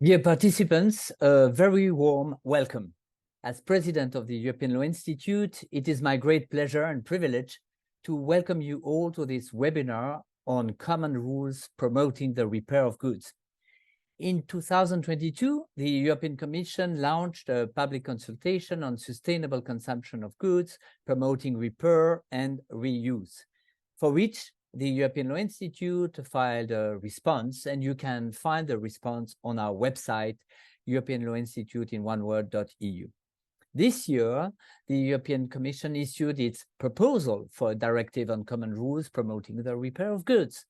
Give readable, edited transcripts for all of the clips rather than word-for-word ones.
Dear participants, a very warm welcome. As president of the European Law Institute, it is my great pleasure and privilege to welcome you all to this webinar on common rules promoting the repair of goods. In 2022, the European Commission launched a public consultation on sustainable consumption of goods, promoting repair and reuse, for which the European Law Institute filed a response, and you can find the response on our website, European Law Institute in one word.eu. This year, the European Commission issued its proposal for a directive on common rules promoting the repair of goods,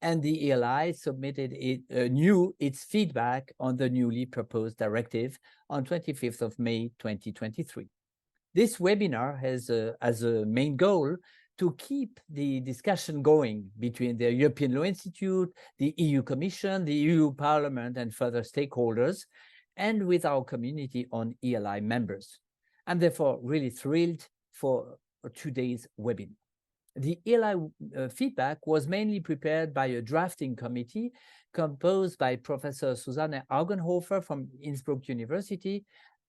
and the ELI submitted its feedback on the newly proposed directive on 25th of May 2023. This webinar has as a main goal to keep the discussion going between the European Law Institute, the EU Commission, the EU Parliament, and further stakeholders, and with our community on ELI members. I'm therefore really thrilled for today's webinar. The ELI feedback was mainly prepared by a drafting committee composed by Professor Susanne Augenhofer from Innsbruck University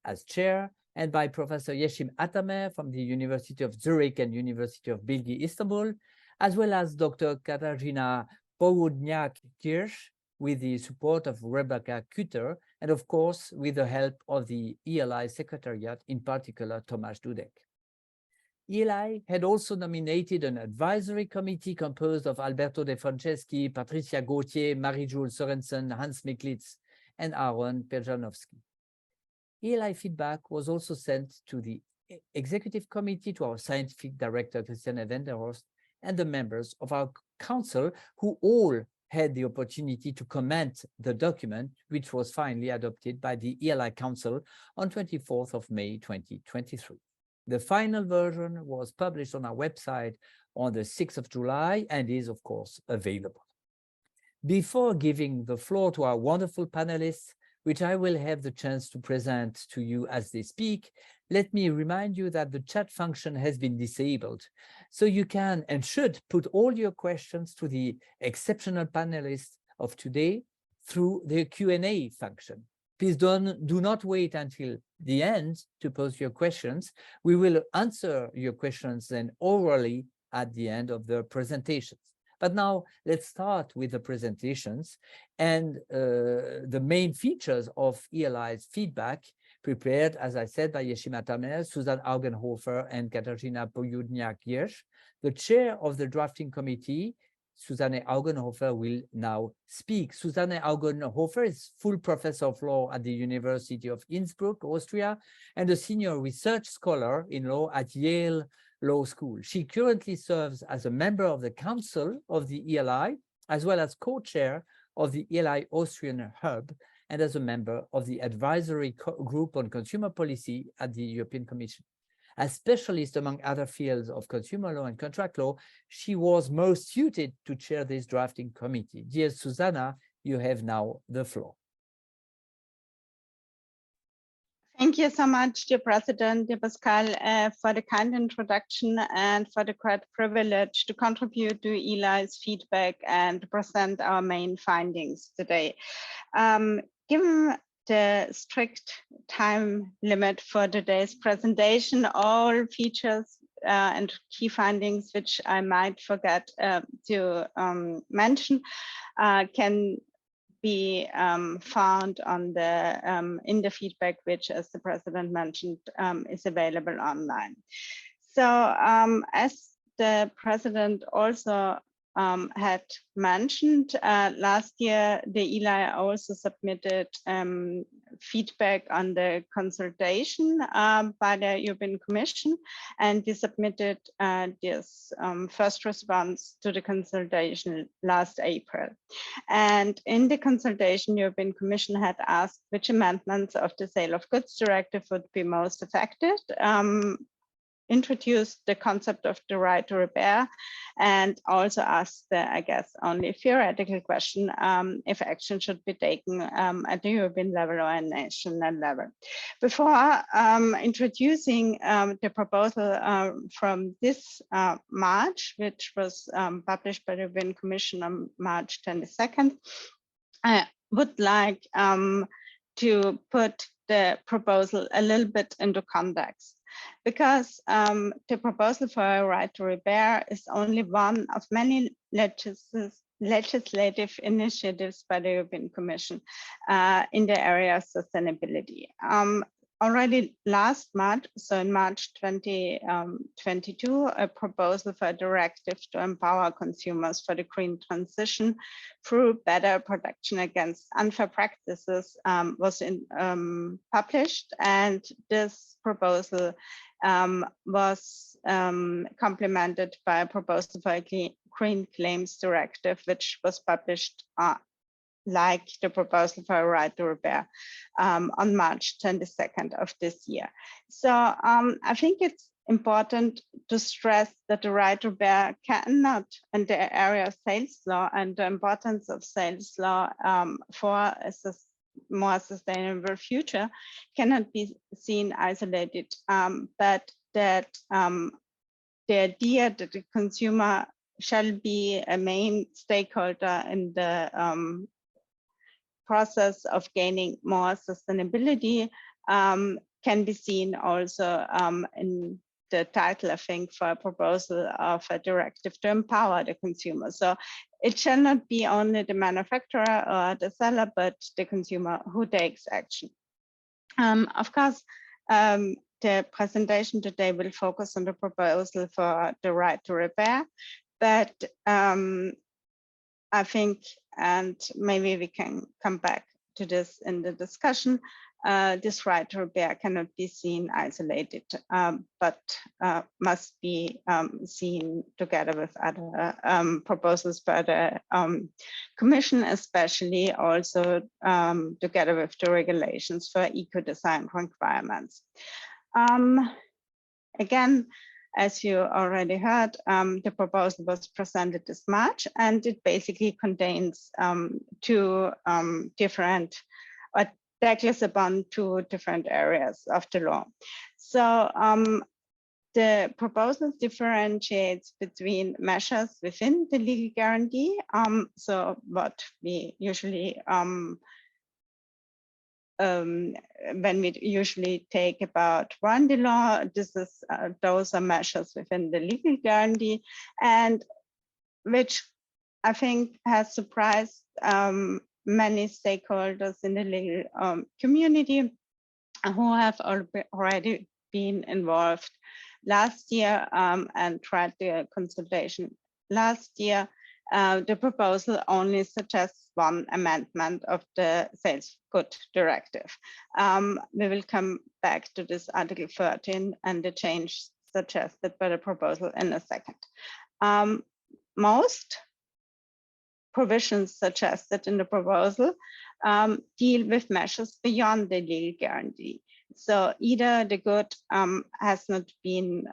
as chair, and by Professor Yeşim Atamer from the University of Zurich and University of Bilgi, Istanbul, as well as Dr. Katarzyna Południak-Kirsch, with the support of Rebecca Kutter, and of course, with the help of the ELI Secretariat, in particular, Tomasz Dudek. ELI had also nominated an advisory committee composed of Alberto De Franceschi, Patricia Gauthier, Marie-Jules Sorensen, Hans Miklitz, and Aaron Perjanowski. ELI feedback was also sent to the executive committee, to our scientific director, Christiane Wenderhorst, and the members of our council, who all had the opportunity to comment the document, which was finally adopted by the ELI Council on 24th of May 2023. The final version was published on our website on the 6th of July and is, of course, available. Before giving the floor to our wonderful panelists, which I will have the chance to present to you as they speak, let me remind you that the chat function has been disabled, so you can and should put all your questions to the exceptional panelists of today through the Q&A function. Please do not wait until the end to pose your questions. We will answer your questions then orally at the end of the presentations. But now let's start with the presentations and the main features of ELI's feedback, prepared, as I said, by Yeşim Atamer, Susanne Augenhofer, and Katarzyna Południak-Kirsch. The chair of the drafting committee, Susanne Augenhofer, will now speak. Susanne Augenhofer is full professor of law at the University of Innsbruck, Austria, and a senior research scholar in law at Yale Law School. She currently serves as a member of the Council of the ELI, as well as co-chair of the ELI Austrian Hub, and as a member of the Advisory Group on Consumer Policy at the European Commission. As specialist among other fields of consumer law and contract law, she was most suited to chair this drafting committee. Dear Susanna, you have now the floor. Thank you so much, dear President, dear Pascal, for the kind introduction and for the great privilege to contribute to ELI's feedback and to present our main findings today. Given the strict time limit for today's presentation, all features and key findings which I might forget to mention can be found on the in the feedback, which, as the president mentioned, is available online. So as the president also had mentioned, last year the ELI also submitted feedback on the consultation by the European Commission, and we submitted this first response to the consultation last April. And in the consultation, European Commission had asked which amendments of the Sale of Goods Directive would be most effective, introduced the concept of the right to repair, and also asked the, I guess, only theoretical question if action should be taken at the European level or a national level. Before introducing the proposal from this March, which was published by the European Commission on March 22nd, would like to put the proposal a little bit into context, because the proposal for a right to repair is only one of many legislative initiatives by the European Commission in the area of sustainability. Already last March, so in March 2022, a proposal for a directive to empower consumers for the green transition through better protection against unfair practices was published, and this proposal was complemented by a proposal for a green claims directive, which was published like the proposal for a right to repair on March 22nd of this year. So I think it's important to stress that the right to repair cannot, in the area of sales law and the importance of sales law for a more sustainable future, cannot be seen isolated, but that the idea that the consumer shall be a main stakeholder in the process of gaining more sustainability can be seen also in the title, I think, for a proposal of a directive to empower the consumer. So it shall not be only the manufacturer or the seller, but the consumer who takes action. Of course, the presentation today will focus on the proposal for the right to repair, but I think, and maybe we can come back to this in the discussion, this right to repair cannot be seen isolated, but must be seen together with other proposals by the Commission, especially also together with the regulations for eco-design requirements. Again, as you already heard, the proposal was presented this March, and it basically contains two different, or tackles upon two different areas of the law. So the proposal differentiates between measures within the legal guarantee, so what we usually when we usually take about warranty law, this is those are measures within the legal guarantee, and which I think has surprised many stakeholders in the legal community who have already been involved last year and tried the consultation last year. The proposal only suggests one amendment of the sales good directive. We will come back to this Article 13 and the change suggested by the proposal in a second. Most provisions suggested in the proposal deal with measures beyond the legal guarantee. So either the good has not been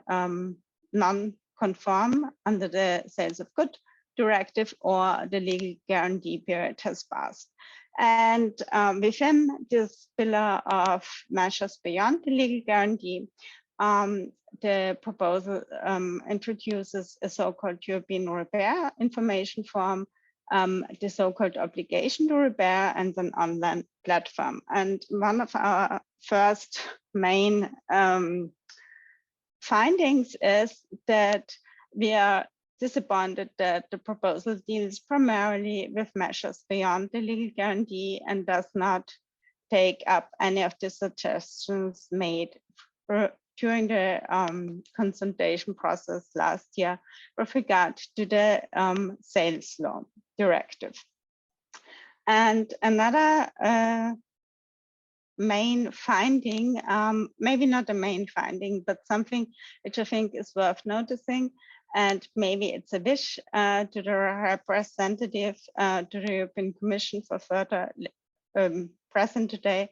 non-conform under the sales of good directive, or the legal guarantee period has passed. And within this pillar of measures beyond the legal guarantee, the proposal introduces a so-called European repair information form, the so-called obligation to repair, and an online platform. And one of our first main findings is that we are disappointed that the proposal deals primarily with measures beyond the legal guarantee and does not take up any of the suggestions made during the consultation process last year with regard to the sales law directive. And another main finding, maybe not a main finding, but something which I think is worth noticing, and maybe it's a wish to the representative to the European Commission for further present today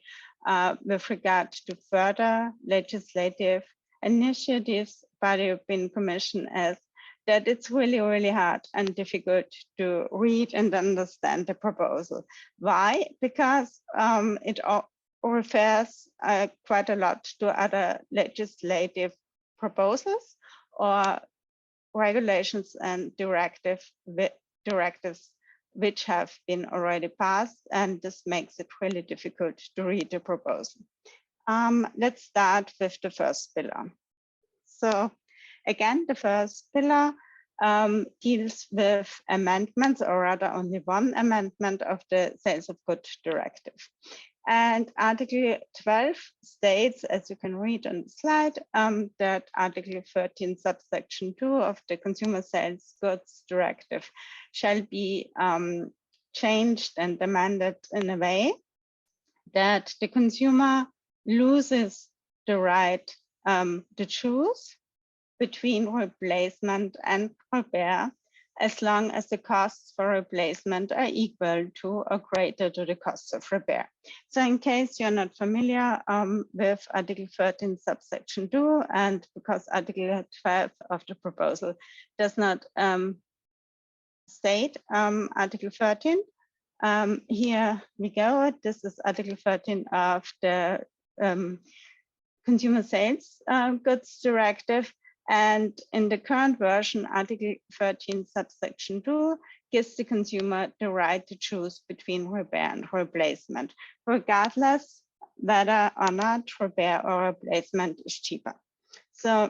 with regard to further legislative initiatives by the European Commission, is that it's really, really hard and difficult to read and understand the proposal. Why? Because it refers quite a lot to other legislative proposals or regulations and directives which have been already passed, and this makes it really difficult to read the proposal. Let's start with the first pillar. So again, the first pillar deals with amendments, or rather only one amendment of the Sales of Goods Directive. And Article 12 states, as you can read on the slide, that Article 13, subsection 2 of the Consumer Sales Goods Directive shall be changed and amended in a way that the consumer loses the right to choose between replacement and repair, as long as the costs for replacement are equal to or greater to the costs of repair. So in case you're not familiar with Article 13, subsection 2, and because Article 12 of the proposal does not state Article 13, here we go. This is Article 13 of the Consumer Sales Goods Directive. And in the current version, Article 13, subsection 2 gives the consumer the right to choose between repair and replacement, regardless whether or not repair or replacement is cheaper. So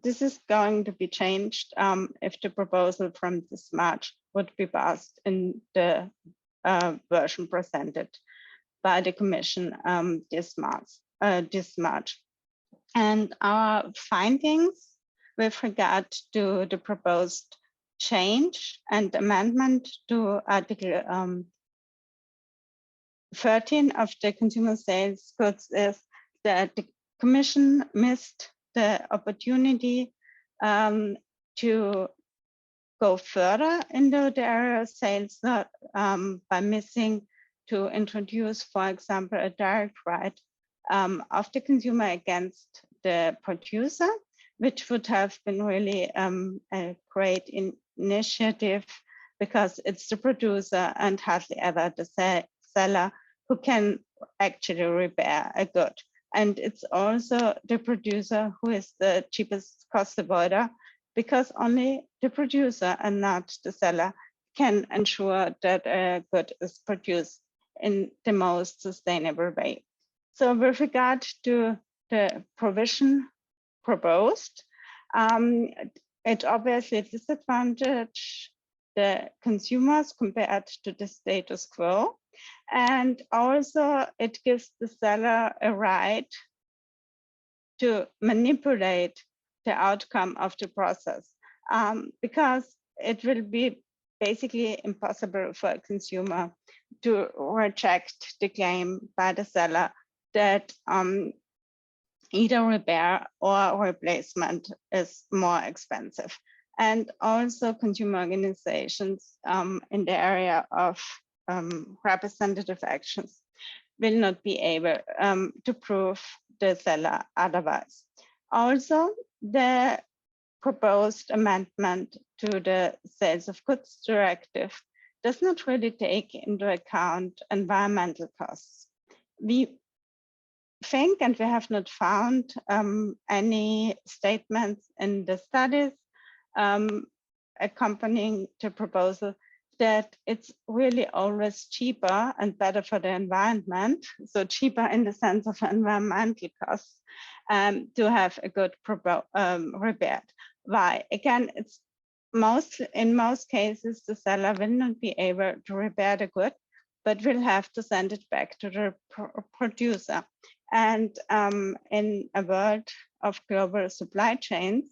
this is going to be changed if the proposal from this March would be passed in the version presented by the Commission this March. And our findings with regard to the proposed change and amendment to Article 13 of the Consumer Sales Goods is that the Commission missed the opportunity to go further into the area of sales by missing to introduce, for example, a direct right of the consumer against the producer, which would have been really a great initiative, because it's the producer and hardly ever the seller who can actually repair a good. And it's also the producer who is the cheapest cost avoider, because only the producer and not the seller can ensure that a good is produced in the most sustainable way. So with regard to the provision proposed, it obviously disadvantages the consumers compared to the status quo. And also it gives the seller a right to manipulate the outcome of the process, because it will be basically impossible for a consumer to reject the claim by the seller that either repair or replacement is more expensive. And also consumer organizations in the area of representative actions will not be able to prove the seller otherwise. Also, the proposed amendment to the Sales of Goods Directive does not really take into account environmental costs. We think, and we have not found any statements in the studies accompanying the proposal, that it's really always cheaper and better for the environment, so cheaper in the sense of environmental costs, to have a good repaired. Why? Again, it's in most cases, the seller will not be able to repair the good, but will have to send it back to the producer. And in a world of global supply chains,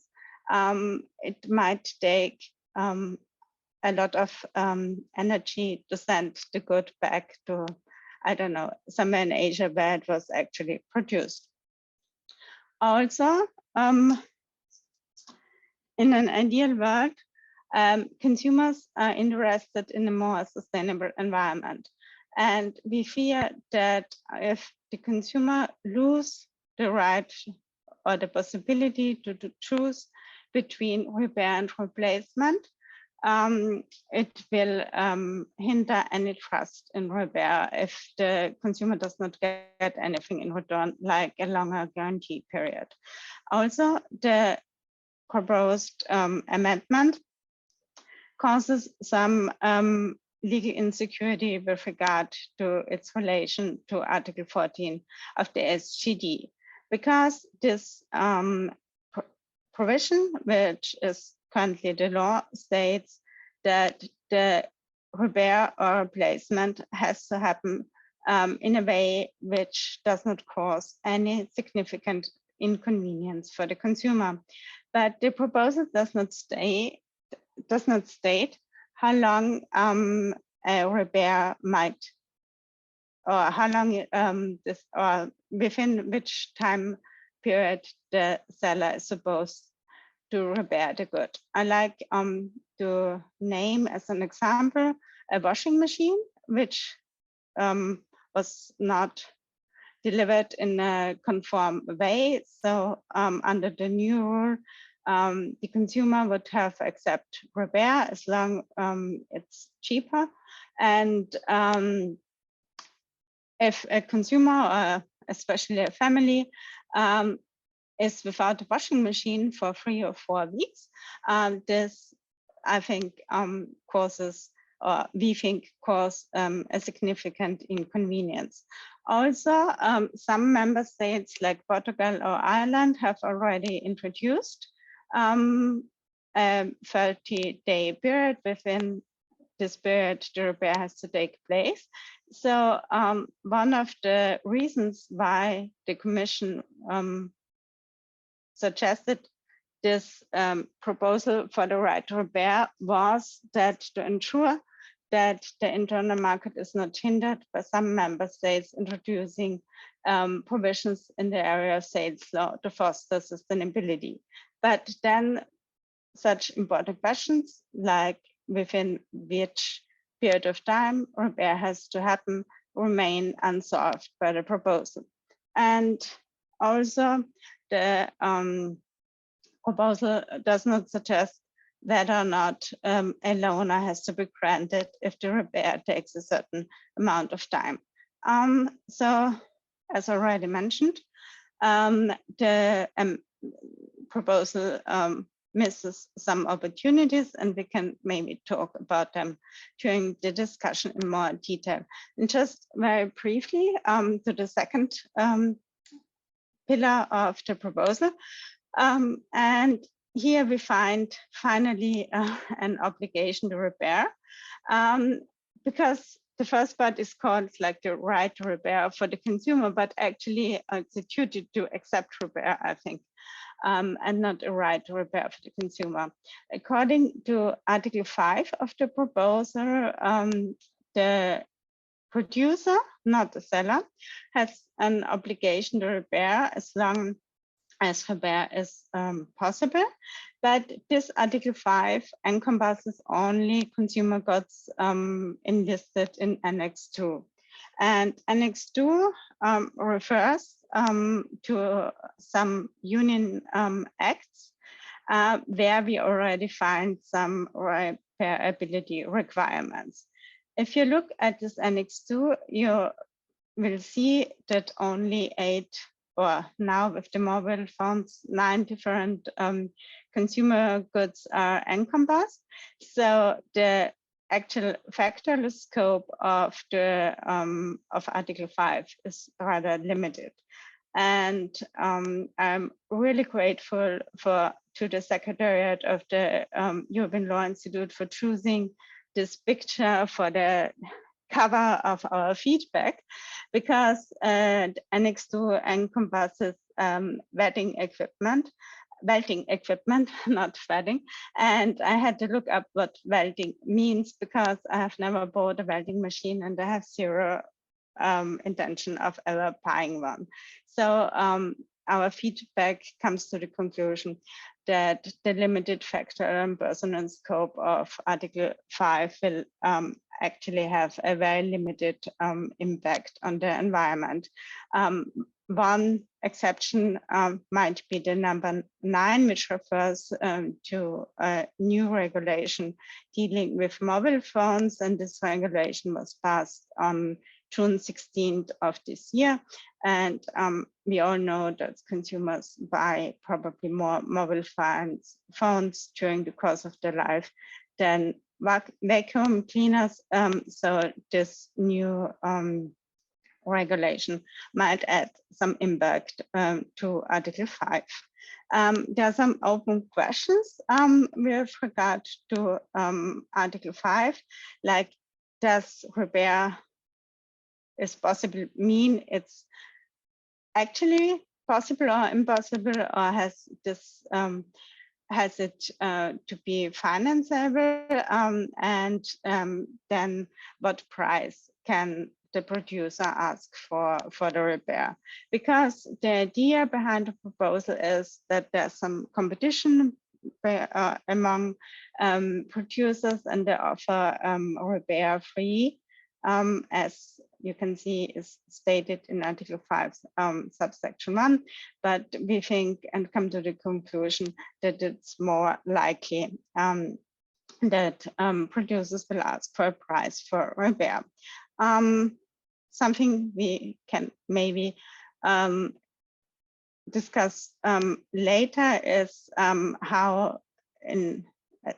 it might take a lot of energy to send the good back to, I don't know, somewhere in Asia where it was actually produced. Also, in an ideal world, consumers are interested in a more sustainable environment. And we fear that if the consumer loses the right or the possibility to choose between repair and replacement, it will hinder any trust in repair if the consumer does not get anything in return, like a longer guarantee period. Also, the proposed amendment causes some legal insecurity with regard to its relation to Article 14 of the SGD, because this provision, which is currently the law, states that the repair or replacement has to happen in a way which does not cause any significant inconvenience for the consumer. But the proposal does not state how long a repair might, or how long this, or within which time period the seller is supposed to repair the good. I like to name as an example a washing machine, which was not delivered in a conform way. So under the new rule, the consumer would have to accept repair as long it's cheaper. And if a consumer, or especially a family, is without a washing machine for 3 or 4 weeks, this, I think, causes, or we think cause a significant inconvenience. Also, some member states like Portugal or Ireland have already introduced a 30-day period. Within this period, the repair has to take place. So one of the reasons why the Commission suggested this proposal for the right to repair was that to ensure that the internal market is not hindered by some member states introducing provisions in the area of sales law to foster sustainability. But then such important questions like within which period of time repair has to happen remain unsolved by the proposal. And also the proposal does not suggest whether or not a loaner has to be granted if the repair takes a certain amount of time. So, as already mentioned, the proposal misses some opportunities, and we can maybe talk about them during the discussion in more detail. And just very briefly to the second pillar of the proposal. And here we find finally an obligation to repair, because the first part is called like the right to repair for the consumer, but actually it's a duty to accept repair, I think, and not a right to repair for the consumer. According to Article 5 of the proposal, the producer, not the seller, has an obligation to repair as long as repair is possible. But this Article 5 encompasses only consumer goods enlisted in Annex 2. And Annex 2 refers to some union acts where we already find some repairability requirements. If you look at this Annex 2, you will see that only 8, or now with the mobile phones, 9 different consumer goods are encompassed. So the actual factual scope of the of Article 5 is rather limited. And I'm really grateful to the Secretariat of the European Law Institute for choosing this picture for the cover of our feedback, because Annex 2 encompasses welding equipment, not welding. And I had to look up what welding means, because I have never bought a welding machine and I have zero intention of ever buying one. So our feedback comes to the conclusion that the limited factual and personal scope of Article 5 will actually have a very limited impact on the environment. One exception might be the number 9, which refers to a new regulation dealing with mobile phones, and this regulation was passed on June 16th of this year. And we all know that consumers buy probably more mobile phones during the course of their life than vacuum cleaners. So this new regulation might add some impact to Article 5. There are some open questions with regard to Article 5, like does repair is possible mean it's actually possible or impossible, or has this has it to be financeable, and then what price can the producer ask for the repair? Because the idea behind the proposal is that there's some competition among producers, and they offer repair free, as you can see is stated in Article 5, subsection 1, but we think and come to the conclusion that it's more likely that producers will ask for a price for repair. Something we can maybe discuss later is how,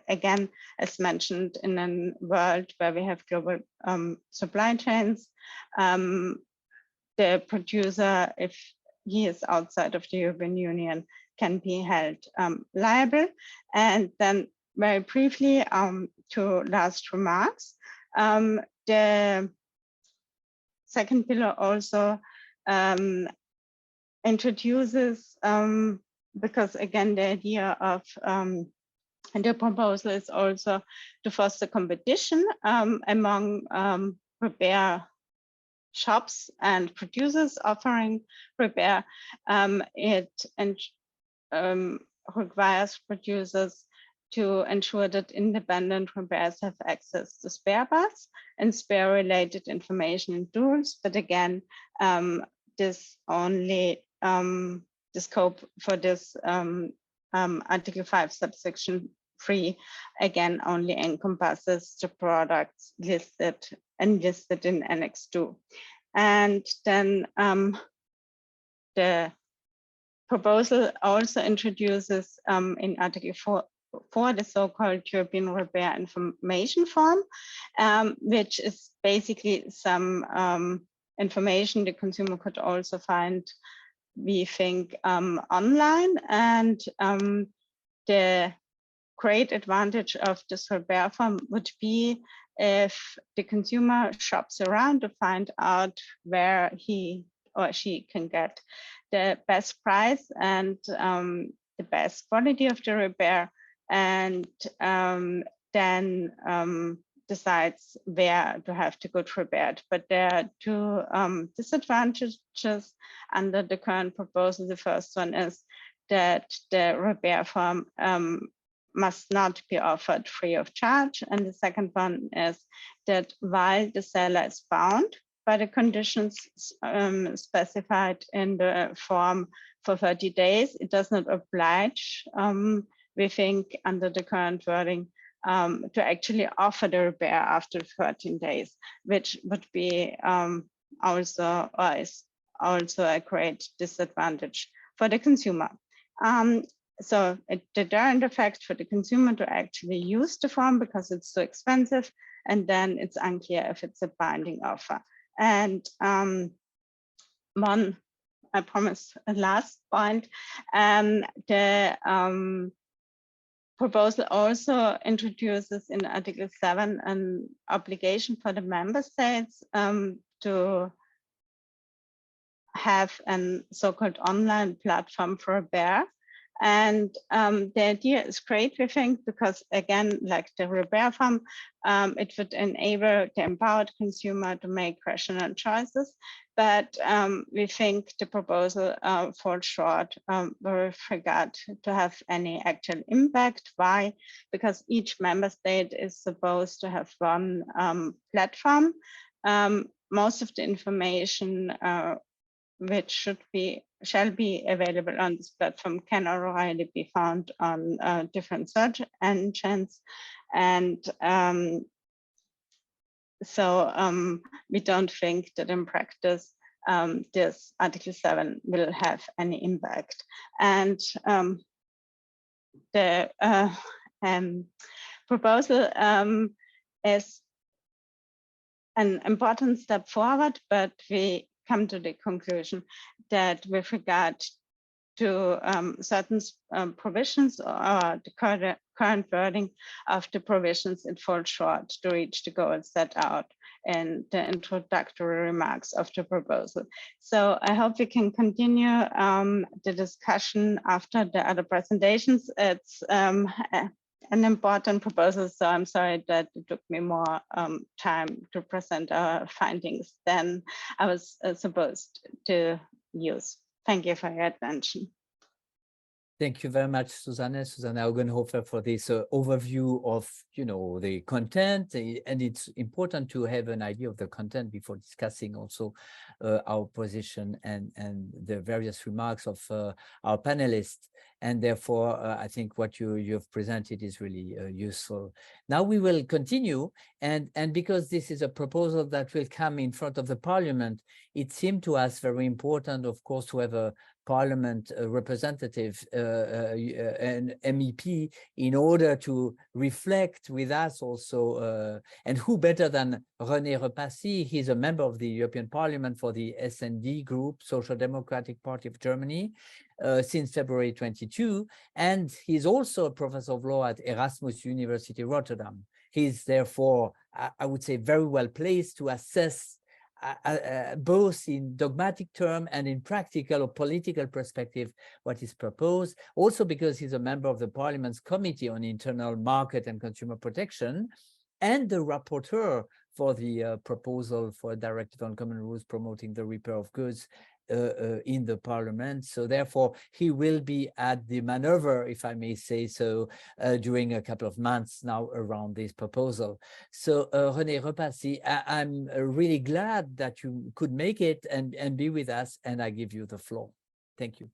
again, as mentioned, in a world where we have global supply chains, the producer, if he is outside of the European Union, can be held liable. And then very briefly, to last remarks, the second pillar also introduces, because again, the idea of the proposal is also to foster competition among repair shops and producers offering repair. It requires producers to ensure that independent repairs have access to spare parts and spare related information and tools. But again, this only, the scope for this Article 5 subsection 3, again, only encompasses the products listed in Annex 2. And then the proposal also introduces in Article 4 the so-called European Repair Information Form, which is basically some information the consumer could also find, we think, online. And the great advantage of this repair form would be if the consumer shops around to find out where he or she can get the best price and the best quality of the repair, and then decides where to have the good repaired. But there are two disadvantages under the current proposal. The first one is that the repair form must not be offered free of charge. And the second one is that while the seller is bound by the conditions specified in the form for 30 days, it does not oblige, we think, under the current wording, to actually offer the repair after 13 days, which would be also, or is also a great disadvantage for the consumer. So a deterrent effect for the consumer to actually use the form because it's so expensive, and then it's unclear if it's a binding offer. And one, I promise, a last point, the proposal also introduces in Article 7 an obligation for the member states to have a so-called online platform for repair. And the idea is great, we think, because again, like the repair form, it would enable the empowered consumer to make rational choices. But we think the proposal falls short with regard to have any actual impact. Why? Because each member state is supposed to have one platform. Most of the information which shall be available on this platform can already be found on different search engines. And we don't think that in practice this Article 7 will have any impact. And the proposal is an important step forward, but we come to the conclusion that with regard to certain provisions or the current wording of the provisions, it falls short to reach the goals set out in the introductory remarks of the proposal. So I hope we can continue the discussion after the other presentations. It's an important proposal, so I'm sorry that it took me more time to present our findings than I was supposed to use. Thank you for your attention. Thank you very much, Susanne Augenhofer, for this overview of, the content. And it's important to have an idea of the content before discussing also our position and the various remarks of our panelists. And therefore, I think what you've presented is really useful. Now we will continue. And because this is a proposal that will come in front of the Parliament, it seemed to us very important, of course, to have a Parliament representative, an MEP, in order to reflect with us also, and who better than René Repassi? He's a member of the European Parliament for the SD group, Social Democratic Party of Germany, since February 22, and he's also a professor of law at Erasmus University Rotterdam. He's therefore, I would say, very well placed to assess both in dogmatic term and in practical or political perspective what is proposed, also because he's a member of the Parliament's Committee on Internal Market and Consumer Protection and the rapporteur for the proposal for a directive on common rules promoting the repair of goods in the Parliament. So therefore, he will be at the maneuver, if I may say so, during a couple of months now around this proposal. So René Repassi, I'm really glad that you could make it and be with us, and I give you the floor. Thank you.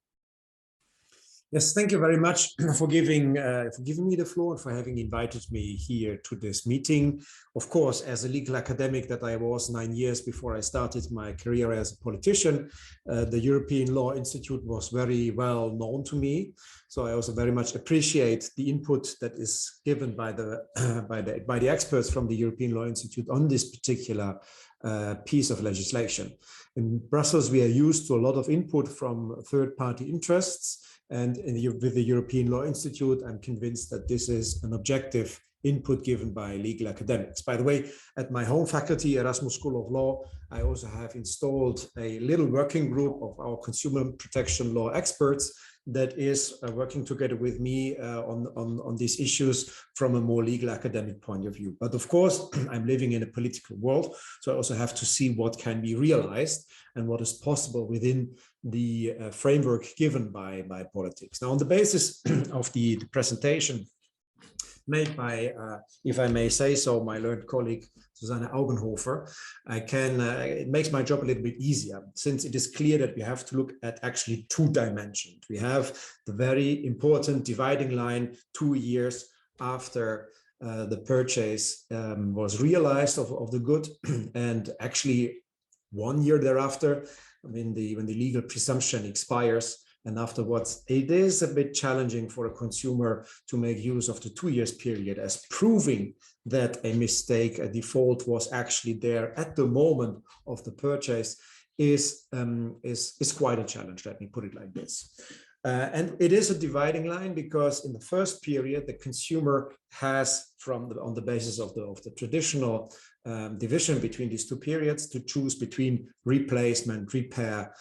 Yes, thank you very much for giving me the floor and for having invited me here to this meeting. Of course, as a legal academic that I was 9 years before I started my career as a politician, the European Law Institute was very well known to me. So I also very much appreciate the input that is given by the experts from the European Law Institute on this particular piece of legislation. In Brussels, we are used to a lot of input from third-party interests. And with the European Law Institute, I'm convinced that this is an objective input given by legal academics. By the way, at my home faculty, Erasmus School of Law, I also have installed a little working group of our consumer protection law experts that is working together with me on these issues from a more legal academic point of view. But of course, I'm living in a political world, so I also have to see what can be realized and what is possible within the framework given by politics. Now, on the basis of the presentation made by, if I may say so, my learned colleague, Susanne Augenhofer, it makes my job a little bit easier, since it is clear that we have to look at actually two dimensions. We have the very important dividing line 2 years after the purchase was realized of the good, and actually 1 year thereafter, when the legal presumption expires. And afterwards, it is a bit challenging for a consumer to make use of the 2 years period as proving that a mistake, a default was actually there at the moment of the purchase is quite a challenge, let me put it like this. And it is a dividing line because in the first period, the consumer has, on the basis of the traditional division between these two periods, to choose between replacement, repair,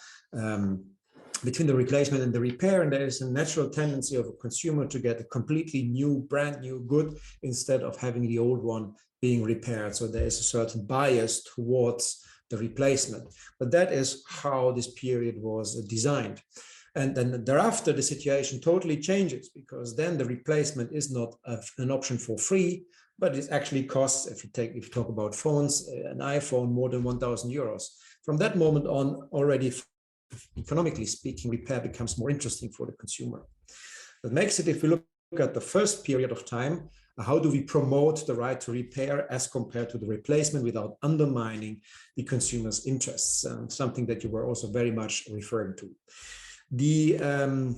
between the replacement and the repair, and there is a natural tendency of a consumer to get a completely new, brand new good instead of having the old one being repaired. So there is a certain bias towards the replacement, but that is how this period was designed. And then thereafter, the situation totally changes, because then the replacement is not an option for free, but it actually costs, if you talk about phones, an iPhone more than 1,000 euros. From that moment on, already economically speaking, repair becomes more interesting for the consumer. That makes it, if we look at the first period of time, How do we promote the right to repair as compared to the replacement without undermining the consumer's interests? Something that you were also very much referring to. The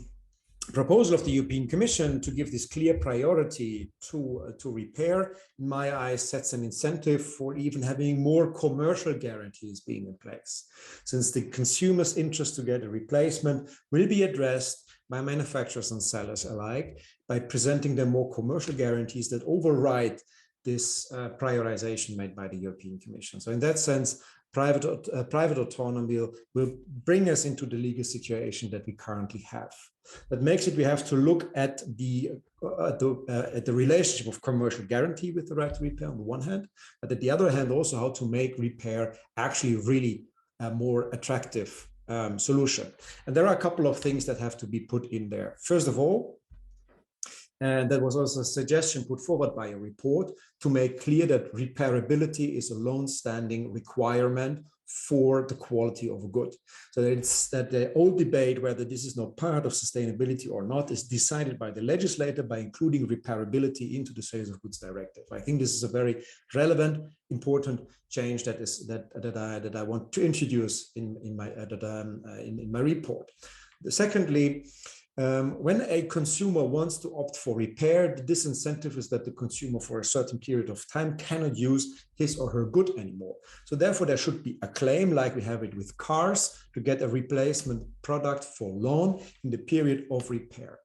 proposal of the European Commission to give this clear priority to repair, in my eyes, sets an incentive for even having more commercial guarantees being in place, since the consumer's interest to get a replacement will be addressed by manufacturers and sellers alike by presenting them more commercial guarantees that override this prioritization made by the European Commission. So in that sense, private autonomy will bring us into the legal situation that we currently have. That makes it we have to look at the relationship of commercial guarantee with the right to repair on the one hand, but at the other hand also how to make repair actually really a more attractive solution. And there are a couple of things that have to be put in there. First of all, and that was also a suggestion put forward by a report to make clear that repairability is a long-standing requirement for the quality of a good. So it's that the old debate whether this is not part of sustainability or not is decided by the legislator by including repairability into the Sales of Goods Directive. I think this is a very relevant, important change that I want to introduce in my report. Secondly, when a consumer wants to opt for repair, the disincentive is that the consumer for a certain period of time cannot use his or her good anymore. So therefore, there should be a claim like we have it with cars to get a replacement product for loan in the period of repair.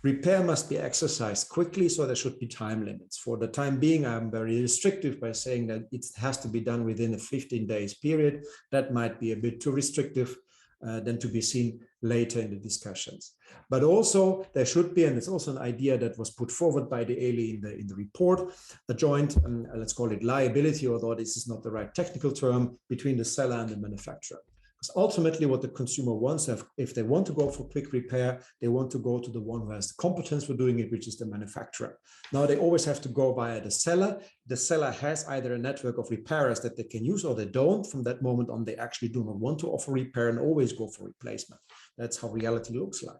Repair must be exercised quickly, so there should be time limits. For the time being, I'm very restrictive by saying that it has to be done within a 15 days period. That might be a bit too restrictive. Than to be seen later in the discussions. But also there should be, and it's also an idea that was put forward by the ELI in the report, a joint, let's call it liability, although this is not the right technical term, between the seller and the manufacturer. Because ultimately what the consumer wants, if they want to go for quick repair, they want to go to the one who has the competence for doing it, which is the manufacturer. Now they always have to go via the seller. The seller has either a network of repairers that they can use or they don't. From that moment on, they actually do not want to offer repair and always go for replacement. That's how reality looks like.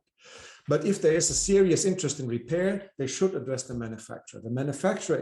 But if there is a serious interest in repair, they should address the manufacturer. The manufacturer,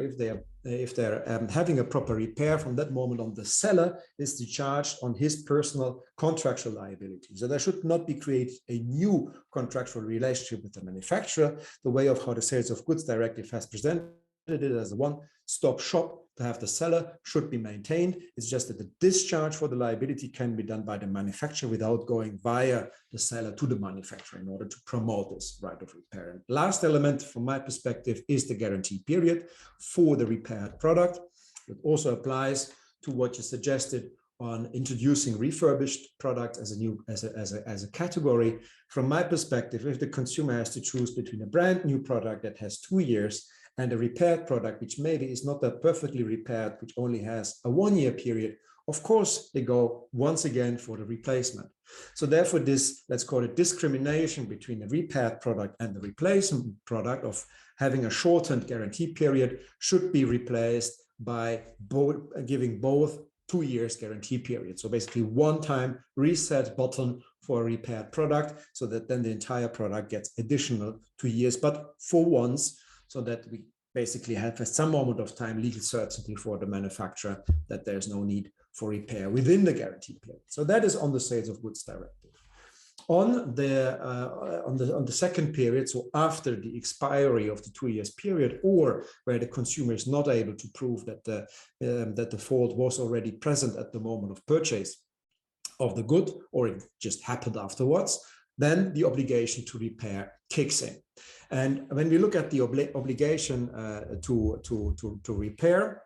if they're having a proper repair, from that moment on, the seller is discharged on his personal contractual liability. So there should not be created a new contractual relationship with the manufacturer. The way of how the Sales of Goods Directive has presented it as a one-stop shop to have the seller should be maintained. It's just that the discharge for the liability can be done by the manufacturer without going via the seller to the manufacturer in order to promote this right of repair. And last element from my perspective is the guarantee period for the repaired product. It also applies to what you suggested on introducing refurbished products as a category. From my perspective, if the consumer has to choose between a brand new product that has 2 years and a repaired product, which maybe is not that perfectly repaired, which only has a 1 year period, of course, they go once again for the replacement. So therefore, this, let's call it discrimination between the repaired product and the replacement product of having a shortened guarantee period should be replaced by giving both 2 years guarantee period. So basically one-time reset button for a repaired product so that then the entire product gets additional 2 years, but for once, so that we basically have at some moment of time legal certainty for the manufacturer that there's no need for repair within the guarantee period. So that is on the Sales of Goods Directive. On the second period, so after the expiry of the 2 years period, or where the consumer is not able to prove that the fault was already present at the moment of purchase of the good, or it just happened afterwards, then the obligation to repair kicks in. And when we look at the obligation to repair,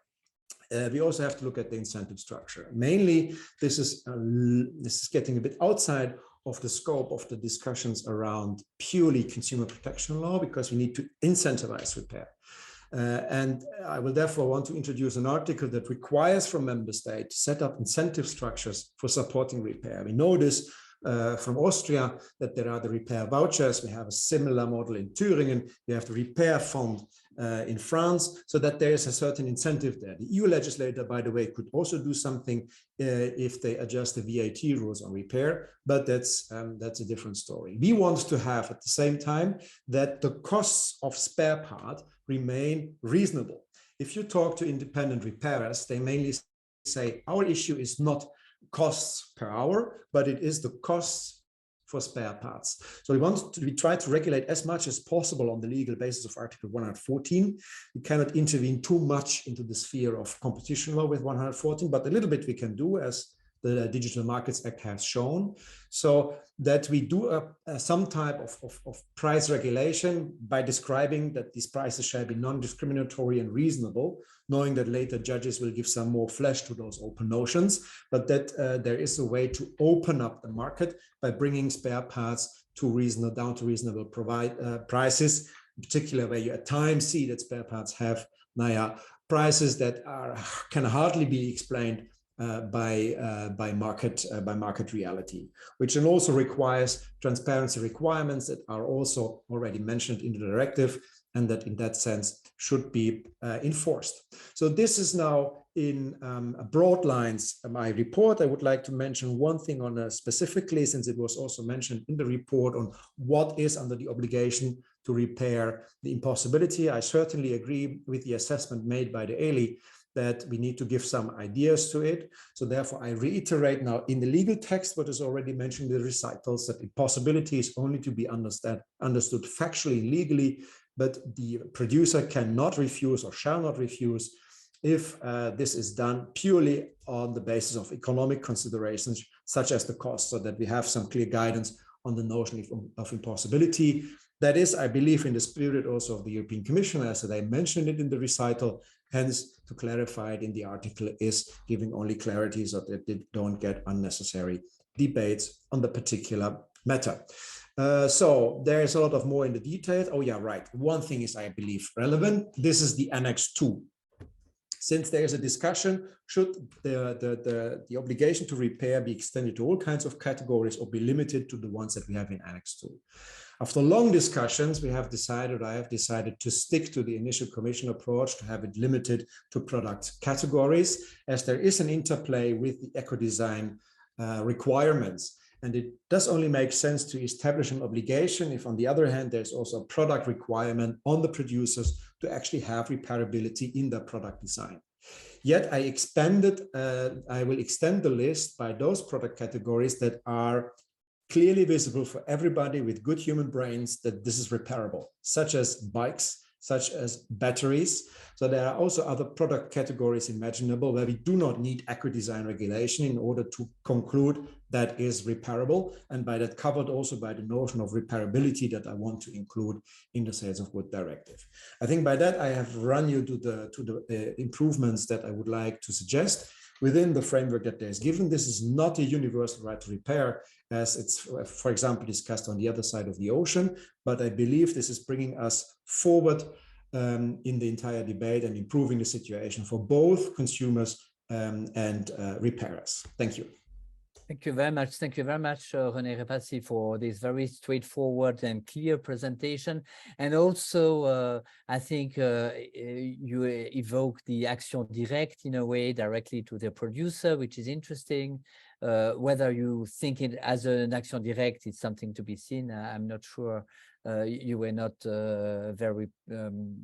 we also have to look at the incentive structure. Mainly, this is getting a bit outside of the scope of the discussions around purely consumer protection law, because we need to incentivize repair. And I will therefore want to introduce an article that requires from member states to set up incentive structures for supporting repair. We know this from Austria, that there are the repair vouchers. We have a similar model in Thüringen. We have the repair fund in France, so that there is a certain incentive there. The EU legislator, by the way, could also do something if they adjust the VAT rules on repair, but that's a different story. We want to have at the same time that the costs of spare part remain reasonable. If you talk to independent repairers, they mainly say our issue is not costs per hour, but it is the costs for spare parts. So we try to regulate as much as possible on the legal basis of Article 114. We cannot intervene too much into the sphere of competition law with 114, but a little bit we can do, as the Digital Markets Act has shown, so that we do some type of price regulation by describing that these prices shall be non-discriminatory and reasonable, knowing that later judges will give some more flesh to those open notions, but that there is a way to open up the market by bringing spare parts to down to reasonable prices, in particular where you at times see that spare parts have prices that can hardly be explained by market reality, which then also requires transparency requirements that are also already mentioned in the directive, and that in that sense should be enforced. So this is now in broad lines my report. I would like to mention one thing on specifically, since it was also mentioned in the report, on what is under the obligation to repair the impossibility. I certainly agree with the assessment made by the ELI that we need to give some ideas to it. So therefore, I reiterate now in the legal text what is already mentioned in the recitals, that impossibility is only to be understood factually and legally, but the producer cannot refuse or shall not refuse if this is done purely on the basis of economic considerations, such as the cost, so that we have some clear guidance on the notion of impossibility. That is, I believe, in the spirit also of the European Commission, as I mentioned it in the recital. Hence, to clarify it in the article is giving only clarity so that they don't get unnecessary debates on the particular matter. So there's a lot of more in the details. Oh yeah, right. One thing is, I believe, relevant. This is the Annex 2. Since there's a discussion, should the obligation to repair be extended to all kinds of categories or be limited to the ones that we have in Annex 2? After long discussions, I have decided to stick to the initial Commission approach, to have it limited to product categories, as there is an interplay with the eco-design requirements. And it does only make sense to establish an obligation if, on the other hand, there's also a product requirement on the producers to actually have repairability in their product design. Yet I will extend the list by those product categories that are clearly visible for everybody with good human brains that this is repairable, such as bikes, such as batteries. So there are also other product categories imaginable where we do not need eco-design regulation in order to conclude that is repairable, and by that covered also by the notion of repairability that I want to include in the Sales of Goods Directive. I think by that I have run you to the improvements that I would like to suggest within the framework that there's given. This is not a universal right to repair, as it's, for example, discussed on the other side of the ocean, but I believe this is bringing us forward in the entire debate and improving the situation for both consumers and repairers. Thank you. Thank you very much. Thank you very much, René Repassi, for this very straightforward and clear presentation. And also, I think you evoke the action directe in a way directly to the producer, which is interesting. Whether you think it as an action directe is something to be seen. I'm not sure. You were not very,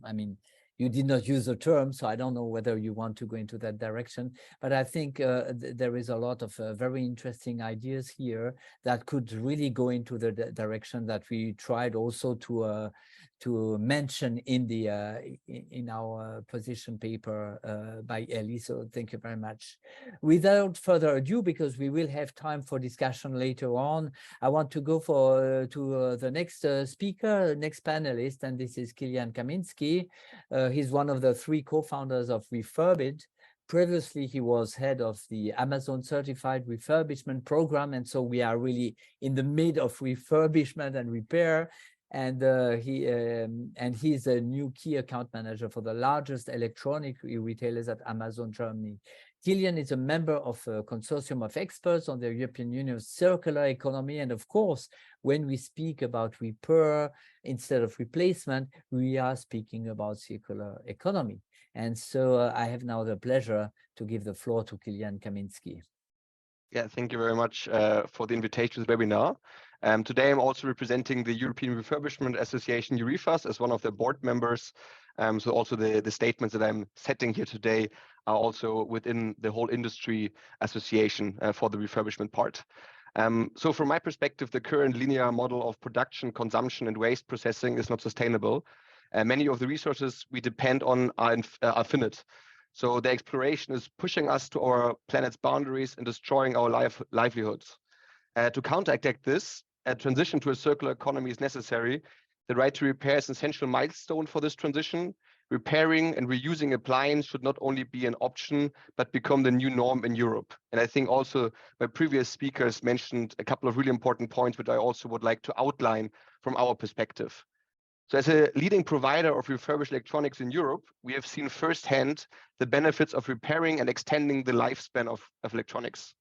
I mean, you did not use the term, so I don't know whether you want to go into that direction. But I think there is a lot of very interesting ideas here that could really go into the direction that we tried also to mention in the in our position paper by ELI. So thank you very much. Without further ado, because we will have time for discussion later on, I want to go to the next speaker, next panelist, and this is Kilian Kaminski. He's one of the 3 co-founders of Refurbit. Previously, he was head of the Amazon Certified Refurbishment Program, and so we are really in the mid of refurbishment and repair. And he's a new key account manager for the largest electronic retailers at Amazon Germany. Kilian is a member of a consortium of experts on the European Union's circular economy. And of course, when we speak about repair instead of replacement, we are speaking about circular economy. And so I have now the pleasure to give the floor to Kilian Kaminski. Yeah, thank you very much for the invitation to the webinar. Today, I'm also representing the European Refurbishment Association, EUREFAS, as one of the board members. So also the statements that I'm setting here today are also within the whole industry association for the refurbishment part. So from my perspective, the current linear model of production, consumption, and waste processing is not sustainable. Many of the resources we depend on are finite. So the exploration is pushing us to our planet's boundaries and destroying our livelihoods. To counteract this, a transition to a circular economy is necessary. The right to repair is an essential milestone for this transition. Repairing and reusing appliance should not only be an option, but become the new norm in Europe. And I think also my previous speakers mentioned a couple of really important points, which I also would like to outline from our perspective. So as a leading provider of refurbished electronics in Europe, we have seen firsthand the benefits of repairing and extending the lifespan of electronics.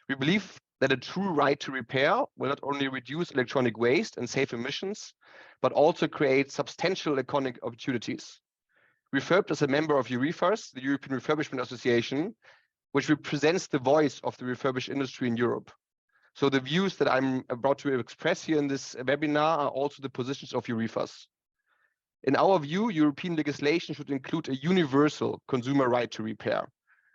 We believe that a true right to repair will not only reduce electronic waste and save emissions, but also create substantial economic opportunities. Refurbed as a member of EUREFAS, the European Refurbishment Association, which represents the voice of the refurbished industry in Europe. So the views that I'm about to express here in this webinar are also the positions of EUREFAS. In our view, European legislation should include a universal consumer right to repair,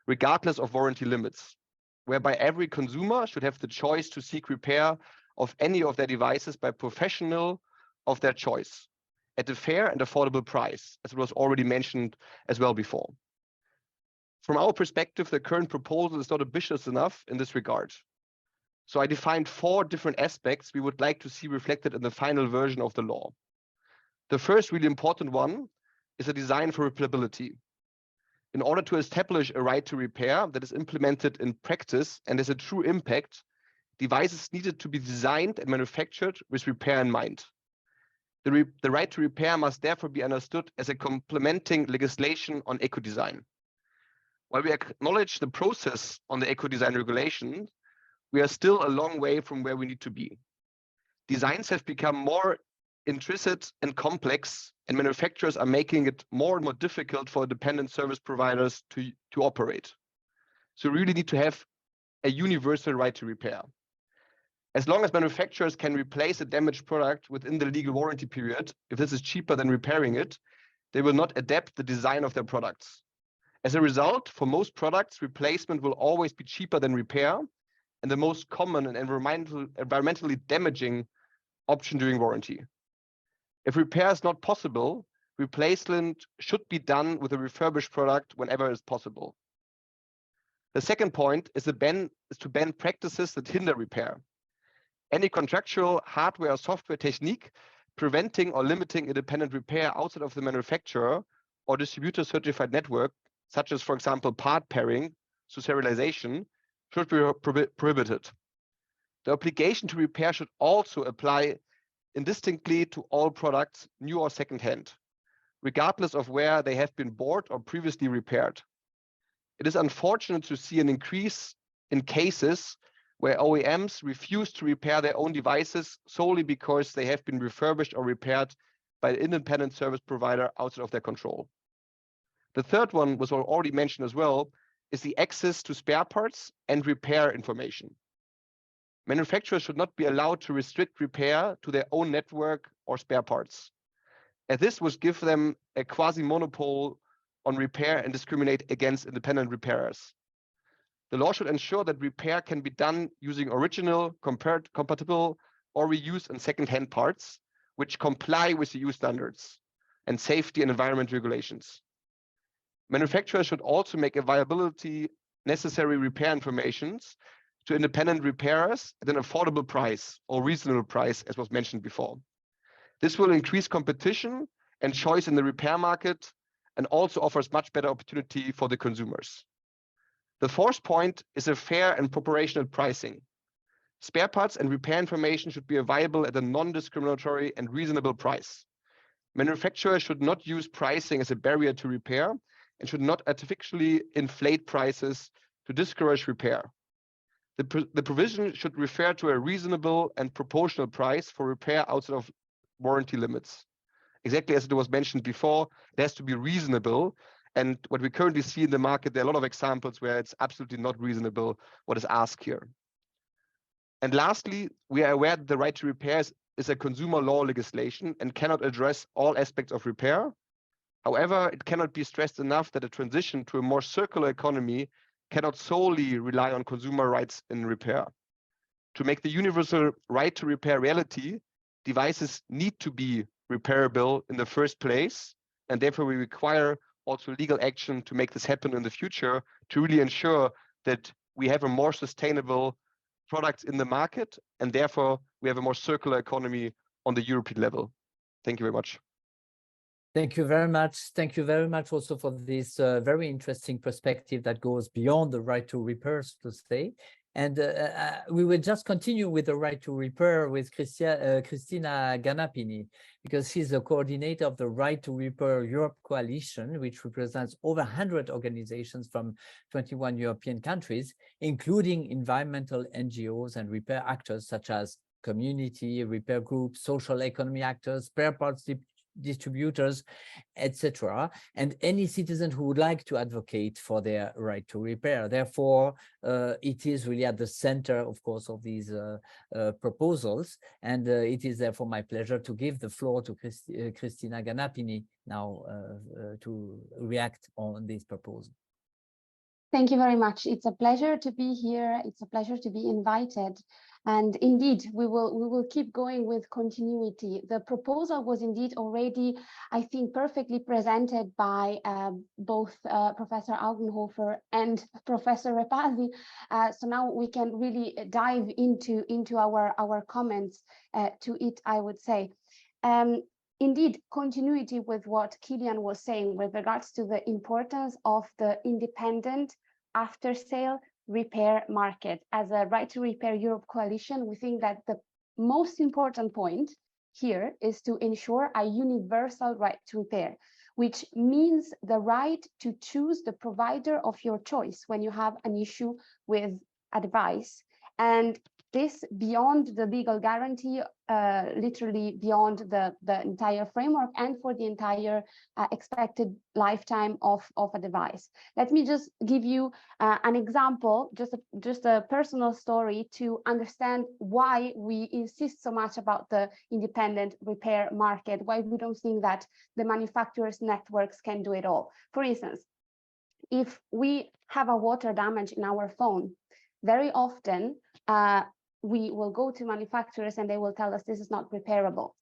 regardless of warranty limits, whereby every consumer should have the choice to seek repair of any of their devices by a professional of their choice at a fair and affordable price, as was already mentioned as well before. From our perspective, the current proposal is not ambitious enough in this regard. So I defined 4 different aspects we would like to see reflected in the final version of the law. The first really important one is a design for repairability. In order to establish a right to repair that is implemented in practice and has a true impact, devices needed to be designed and manufactured with repair in mind. The right to repair must therefore be understood as a complementing legislation on eco-design. While we acknowledge the process on the eco-design regulation, we are still a long way from where we need to be. Designs have become more intricate and complex, and manufacturers are making it more and more difficult for independent service providers to operate. So we really need to have a universal right to repair. As long as manufacturers can replace a damaged product within the legal warranty period, if this is cheaper than repairing it, they will not adapt the design of their products. As a result, for most products, replacement will always be cheaper than repair, and the most common and environmentally damaging option during warranty. If repair is not possible, replacement should be done with a refurbished product whenever it is possible. The second point is to ban practices that hinder repair. Any contractual hardware or software technique preventing or limiting independent repair outside of the manufacturer or distributor certified network, such as, for example, part pairing, so serialization, should be prohibited. The obligation to repair should also apply indistinctly to all products, new or secondhand, regardless of where they have been bought or previously repaired. It is unfortunate to see an increase in cases where OEMs refuse to repair their own devices solely because they have been refurbished or repaired by an independent service provider outside of their control. The third one was already mentioned as well, is the access to spare parts and repair information. Manufacturers should not be allowed to restrict repair to their own network or spare parts, as this would give them a quasi-monopole on repair and discriminate against independent repairers. The law should ensure that repair can be done using original, compatible, or reused and second-hand parts, which comply with EU standards and safety and environment regulations. Manufacturers should also make available necessary repair informations to independent repairers at an affordable price or reasonable price, as was mentioned before. This will increase competition and choice in the repair market and also offers much better opportunity for the consumers. The fourth point is a fair and proportional pricing. Spare parts and repair information should be available at a non-discriminatory and reasonable price. Manufacturers should not use pricing as a barrier to repair and should not artificially inflate prices to discourage repair. The provision should refer to a reasonable and proportional price for repair outside of warranty limits. Exactly as it was mentioned before, it has to be reasonable. And what we currently see in the market, there are a lot of examples where it's absolutely not reasonable what is asked here. And lastly, we are aware that the right to repair is a consumer law legislation and cannot address all aspects of repair. However, it cannot be stressed enough that a transition to a more circular economy cannot solely rely on consumer rights in repair. To make the universal right to repair reality, devices need to be repairable in the first place, and therefore we require also legal action to make this happen in the future, to really ensure that we have a more sustainable product in the market, and therefore we have a more circular economy on the European level. Thank you very much. Thank you very much. Thank you very much also for this very interesting perspective that goes beyond the right to repair, so to say. And we will just continue with the right to repair with Cristina Ganapini, because she's the coordinator of the Right to Repair Europe Coalition, which represents over 100 organizations from 21 European countries, including environmental NGOs and repair actors such as community repair groups, social economy actors, spare parts distributors, etc., and any citizen who would like to advocate for their right to repair. Therefore, it is really at the center, of course, of these proposals, and it is therefore my pleasure to give the floor to Cristina Ganapini now to react on this proposal. Thank you very much. It's a pleasure to be here. It's a pleasure to be invited. And indeed, we will keep going with continuity. The proposal was indeed already, I think, perfectly presented by both Professor Augenhofer and Professor Repasi. So now we can really dive into our comments to it, I would say. Indeed, continuity with what Kilian was saying with regards to the importance of the independent after-sale repair market. As a Right to Repair Europe coalition, we think that the most important point here is to ensure a universal right to repair, which means the right to choose the provider of your choice when you have an issue with a device. And this beyond the legal guarantee, literally beyond the entire framework and for the entire expected lifetime of a device. Let me just give you an example, just a personal story to understand why we insist so much about the independent repair market, why we don't think that the manufacturers' networks can do it all. For instance, if we have a water damage in our phone, very often, we will go to manufacturers and they will tell us this is not repairable.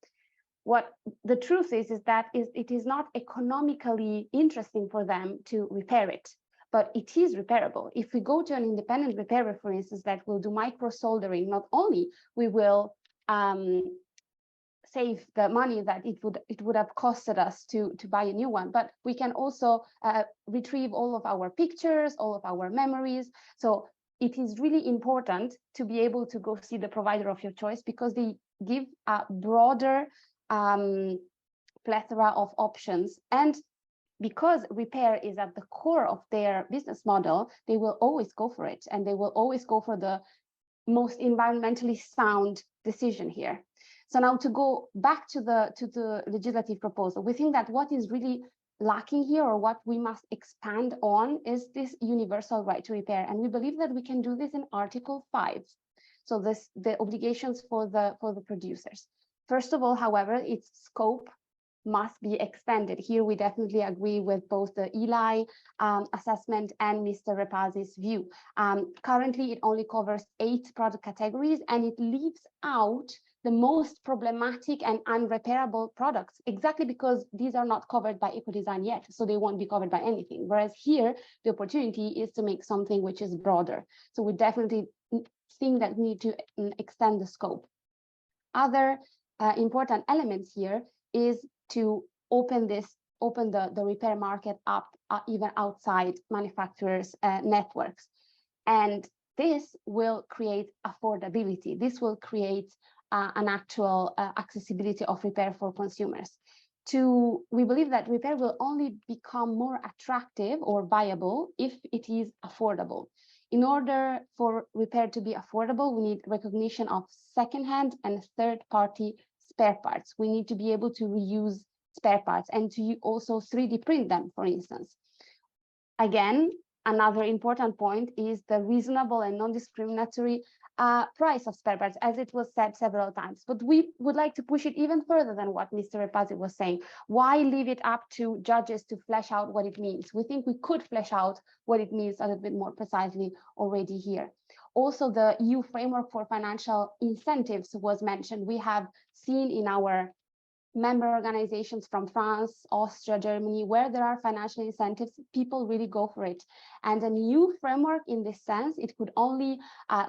What the truth is that it is not economically interesting for them to repair it, but it is repairable. If we go to an independent repairer, for instance, that will do micro soldering, not only we will save the money that it would have costed us to buy a new one, but we can also retrieve all of our pictures, all of our memories. So it is really important to be able to go see the provider of your choice because they give a broader plethora of options. And because repair is at the core of their business model, they will always go for it. And they will always go for the most environmentally sound decision here. So now to go back to the legislative proposal, we think that what is really lacking here, or what we must expand on, is this universal right to repair, and we believe that we can do this in Article 5. So the obligations for the producers. First of all, however, its scope must be expanded. Here we definitely agree with both the ELI assessment and Mr. Repasi's view. Currently, it only covers 8 product categories, and it leaves out the most problematic and unrepairable products, exactly because these are not covered by eco-design yet, so they won't be covered by anything. Whereas here, the opportunity is to make something which is broader. So we definitely think that we need to extend the scope. Other important elements here is to open the repair market up even outside manufacturers' networks. And this will create affordability. This will create an actual accessibility of repair for consumers. We believe that repair will only become more attractive or viable if it is affordable. In order for repair to be affordable, we need recognition of second-hand and third-party spare parts. We need to be able to reuse spare parts and to also 3D print them, for instance. Again, another important point is the reasonable and non-discriminatory price of spare parts, as it was said several times. But we would like to push it even further than what Mr. Repasi was saying. Why leave it up to judges to flesh out what it means? We think we could flesh out what it means a little bit more precisely already here. Also, the EU framework for financial incentives was mentioned. We have seen in our member organizations from France, Austria, Germany, where there are financial incentives, people really go for it. And a new framework in this sense, it could only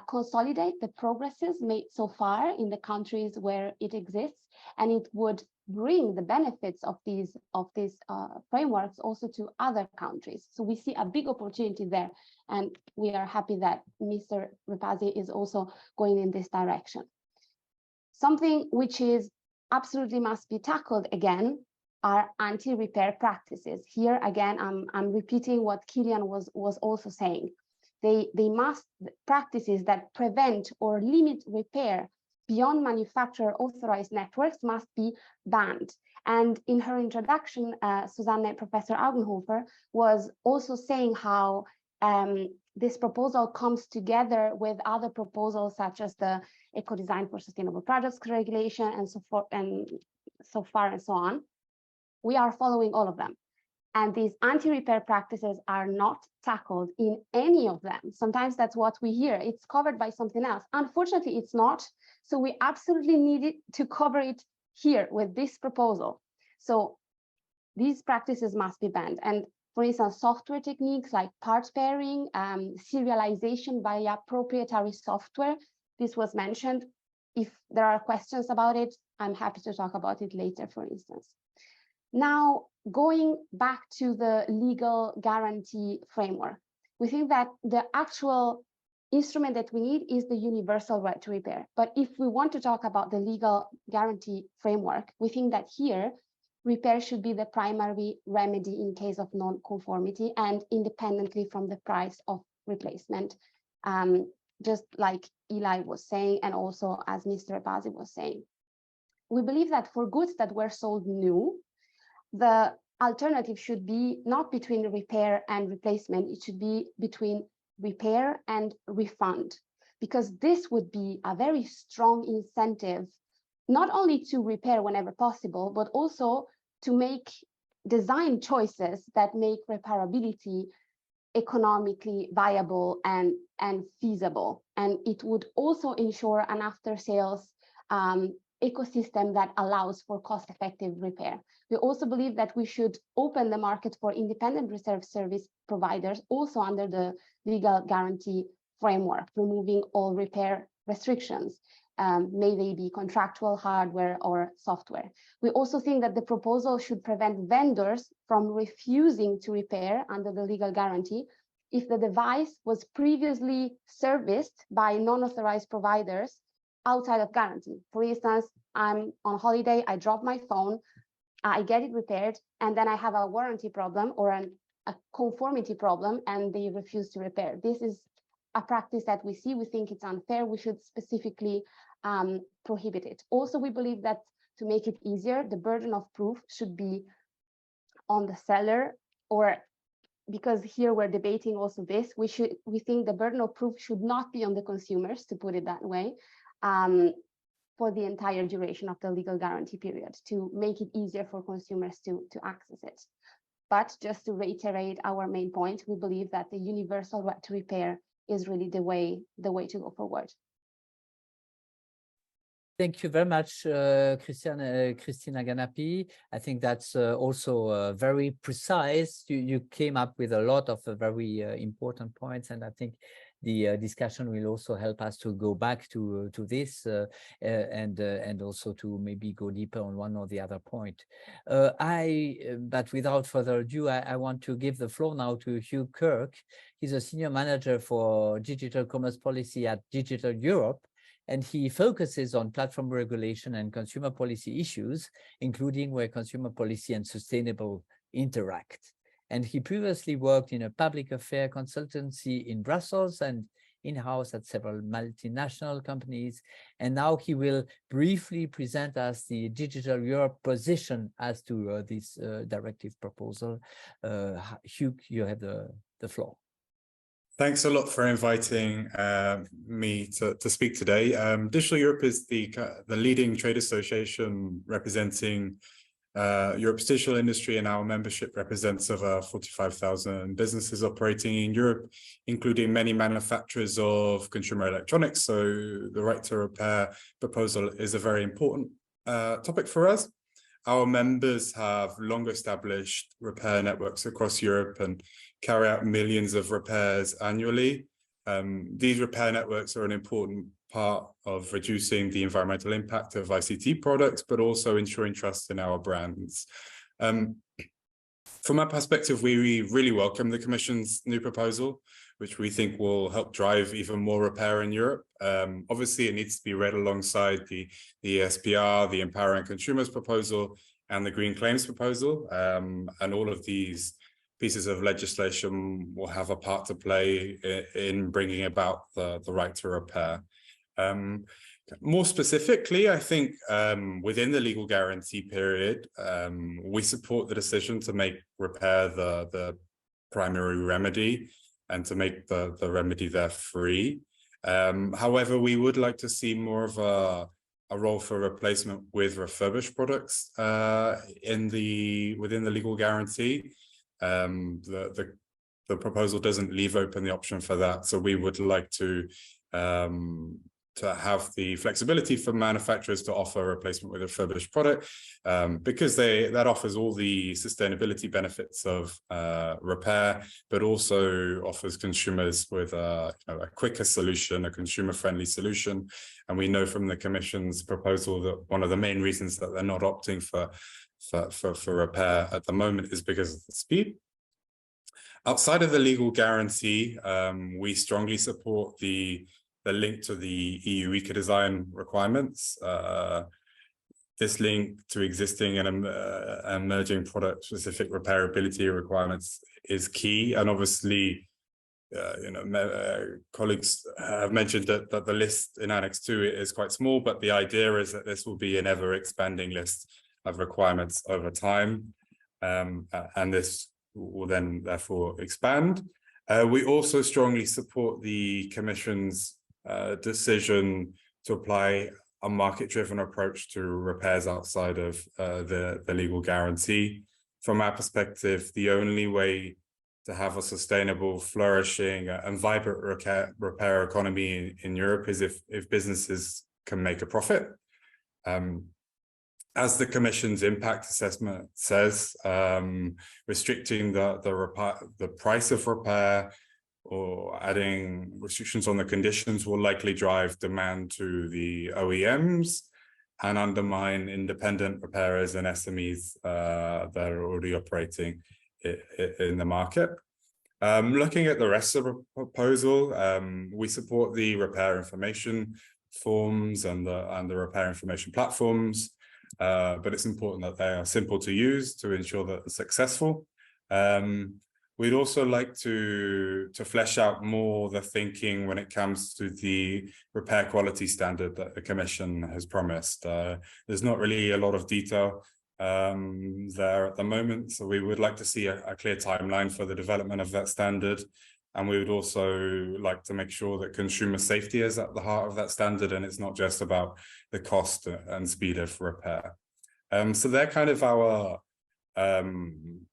consolidate the progresses made so far in the countries where it exists, and it would bring the benefits of these frameworks also to other countries. So we see a big opportunity there, and we are happy that Mr. Repasi is also going in this direction. Something which is absolutely must be tackled again are anti-repair practices. Here again, I'm repeating what Kilian was also saying. They must practices that prevent or limit repair beyond manufacturer authorized networks must be banned. And in her introduction, Professor Augenhofer was also saying how this proposal comes together with other proposals such as the Eco-Design for Sustainable Products Regulation and so forth and so far and so on. We are following all of them. And these anti-repair practices are not tackled in any of them. Sometimes that's what we hear. It's covered by something else. Unfortunately, it's not. So we absolutely need it to cover it here with this proposal. So these practices must be banned. And for instance, software techniques like part pairing, serialization via proprietary software, this was mentioned. If there are questions about it, I'm happy to talk about it later, for instance. Now, going back to the legal guarantee framework, we think that the actual instrument that we need is the universal right to repair. But if we want to talk about the legal guarantee framework, we think that here, repair should be the primary remedy in case of non-conformity and independently from the price of replacement, just like ELI was saying, and also as Mr. Repasi was saying. We believe that for goods that were sold new, the alternative should be not between repair and replacement, it should be between repair and refund, because this would be a very strong incentive, not only to repair whenever possible, but also to make design choices that make repairability economically viable and feasible. And it would also ensure an after-sales ecosystem that allows for cost-effective repair. We also believe that we should open the market for independent reserve service providers also under the legal guarantee framework, removing all repair restrictions. May they be contractual, hardware, or software. We also think that the proposal should prevent vendors from refusing to repair under the legal guarantee if the device was previously serviced by non-authorized providers outside of guarantee. For instance, I'm on holiday, I drop my phone, I get it repaired, and then I have a warranty problem or a conformity problem, and they refuse to repair. This is a practice that we see. We think it's unfair. We should specifically prohibit it. Also, we believe that to make it easier, the burden of proof should be on the seller, or because here we're debating also this, we think the burden of proof should not be on the consumers, to put it that way, for the entire duration of the legal guarantee period, to make it easier for consumers to access it. But just to reiterate our main point, we believe that the universal right to repair is really the way to go forward. Thank you very much, Christina Ganapi. I think that's also very precise. You came up with a lot of very important points, and I think the discussion will also help us to go back to this and also to maybe go deeper on one or the other point. But without further ado, I want to give the floor now to Hugh Kirk. He's a senior manager for digital commerce policy at Digital Europe, and he focuses on platform regulation and consumer policy issues, including where consumer policy and sustainable interact. And he previously worked in a public affairs consultancy in Brussels and in-house at several multinational companies. And now he will briefly present us the Digital Europe position as to this directive proposal. Hugh, you have the floor. Thanks a lot for inviting me to speak today. Digital Europe is the leading trade association representing Europe's digital industry, and our membership represents over 45,000 businesses operating in Europe, including many manufacturers of consumer electronics. So the right to repair proposal is a very important topic for us. Our members have long established repair networks across Europe and carry out millions of repairs annually. These repair networks are an important part of reducing the environmental impact of ICT products, but also ensuring trust in our brands. From our perspective, we really welcome the Commission's new proposal, which we think will help drive even more repair in Europe. Obviously, it needs to be read alongside the ESPR, the Empowering Consumers proposal, and the Green Claims proposal. And all of these pieces of legislation will have a part to play in bringing about the right to repair. More specifically, I think within the legal guarantee period, we support the decision to make repair the primary remedy and to make the remedy there free. However, we would like to see more of a role for replacement with refurbished products within the legal guarantee. The proposal doesn't leave open the option for that, so we would like to have the flexibility for manufacturers to offer a replacement with a refurbished product, because that offers all the sustainability benefits of repair, but also offers consumers with a quicker solution, a consumer-friendly solution. And we know from the Commission's proposal that one of the main reasons that they're not opting for repair at the moment is because of the speed. Outside of the legal guarantee, we strongly support the link to the EU eco-design requirements. This link to existing and emerging product-specific repairability requirements is key. And obviously, colleagues have mentioned that the list in Annex 2 is quite small, but the idea is that this will be an ever-expanding list of requirements over time, and this will then therefore expand. We also strongly support the Commission's decision to apply a market-driven approach to repairs outside of the legal guarantee. From our perspective, the only way to have a sustainable, flourishing, and vibrant repair economy in Europe is if businesses can make a profit. As the Commission's impact assessment says, restricting the price of repair or adding restrictions on the conditions will likely drive demand to the OEMs and undermine independent repairers and SMEs that are already operating in the market. Looking at the rest of the proposal, we support the repair information forms and the repair information platforms, but it's important that they are simple to use to ensure that they're successful. We'd also like to flesh out more the thinking when it comes to the repair quality standard that the Commission has promised. There's not really a lot of detail there at the moment, so we would like to see a clear timeline for the development of that standard. And we would also like to make sure that consumer safety is at the heart of that standard, and it's not just about the cost and speed of repair. So they're kind of our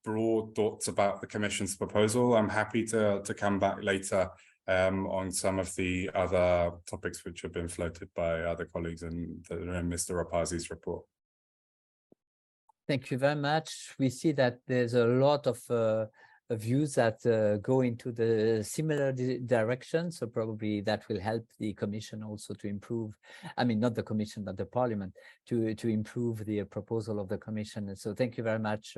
broad thoughts about the Commission's proposal. I'm happy to come back later on some of the other topics which have been floated by other colleagues in Mr. Rapazi's report. Thank you very much. We see that there's a lot of views that go into the similar direction, so probably that will help the Commission also to improve, I mean not the Commission but the Parliament, to improve the proposal of the Commission. And so thank you very much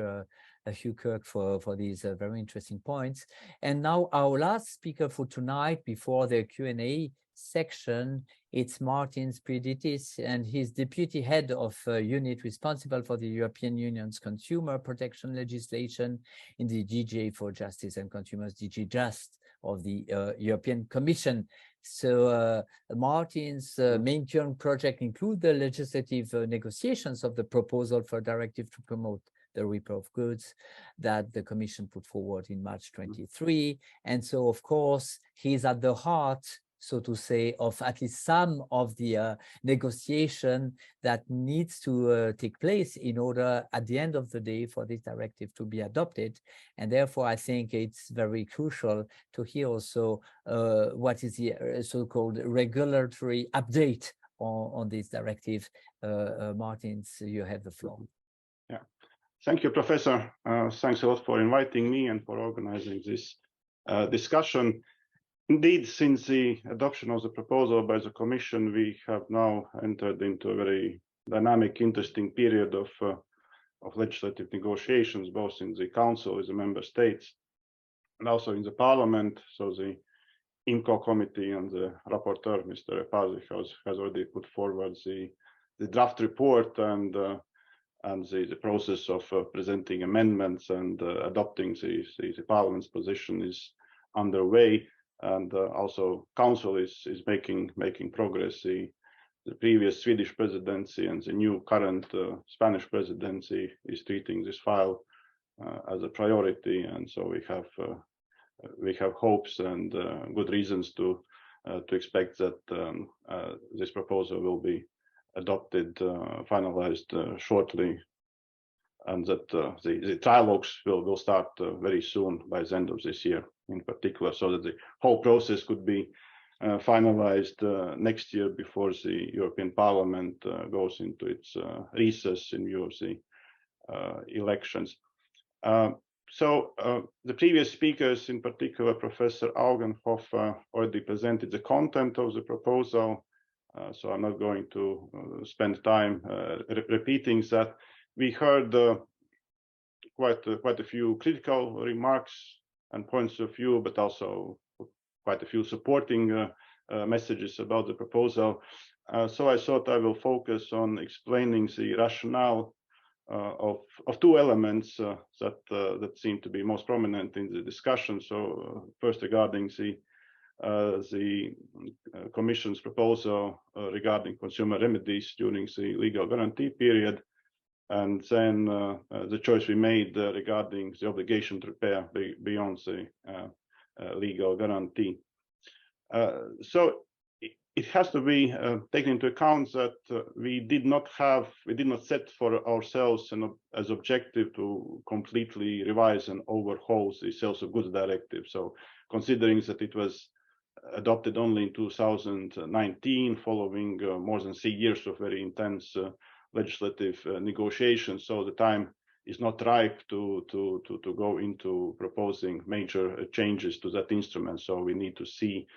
Hugh Kirk for these very interesting points. And now our last speaker for tonight before the Q&A section, it's Martin Spiriditis, and he's deputy head of unit responsible for the European Union's consumer protection legislation in the DG for Justice and Consumers, DG Just of the European Commission. So Martin's main current project include the legislative negotiations of the proposal for a directive to promote the repair of goods that the Commission put forward in March 23. And so, of course, he's at the heart, so to say, of at least some of the negotiation that needs to take place in order, at the end of the day, for this directive to be adopted. And therefore, I think it's very crucial to hear also what is the so-called regulatory update on this directive. Martins, you have the floor. Yeah, thank you, Professor. Thanks a lot for inviting me and for organizing this discussion. Indeed, since the adoption of the proposal by the Commission, we have now entered into a very dynamic, interesting period of legislative negotiations, both in the Council, with the Member States, and also in the Parliament. So the IMCO committee and the rapporteur, Mr. Epazi, has already put forward the draft report, and the process of presenting amendments and adopting the Parliament's position is underway. And also Council is making progress. The previous Swedish presidency and the new current Spanish presidency is treating this file as a priority, and so we have hopes and good reasons to expect that this proposal will be adopted, finalized shortly, and that the trilogues will start very soon, by the end of this year in particular, so that the whole process could be finalized next year before the European Parliament goes into its recess in view of the elections. So the previous speakers, in particular Professor Augenhofer, already presented the content of the proposal, so I'm not going to spend time repeating that. We heard quite a few critical remarks and points of view, but also quite a few supporting messages about the proposal. So I thought I will focus on explaining the rationale of two elements that seem to be most prominent in the discussion. So first, regarding the Commission's proposal regarding consumer remedies during the legal guarantee period, and then the choice we made regarding the obligation to repair beyond the legal guarantee. So it has to be taken into account that we did not set for ourselves as objective to completely revise and overhaul the sales of goods directive. So considering that it was adopted only in 2019, following more than 3 years of very intense legislative negotiations, so the time is not ripe to go into proposing major changes to that instrument. So we need to see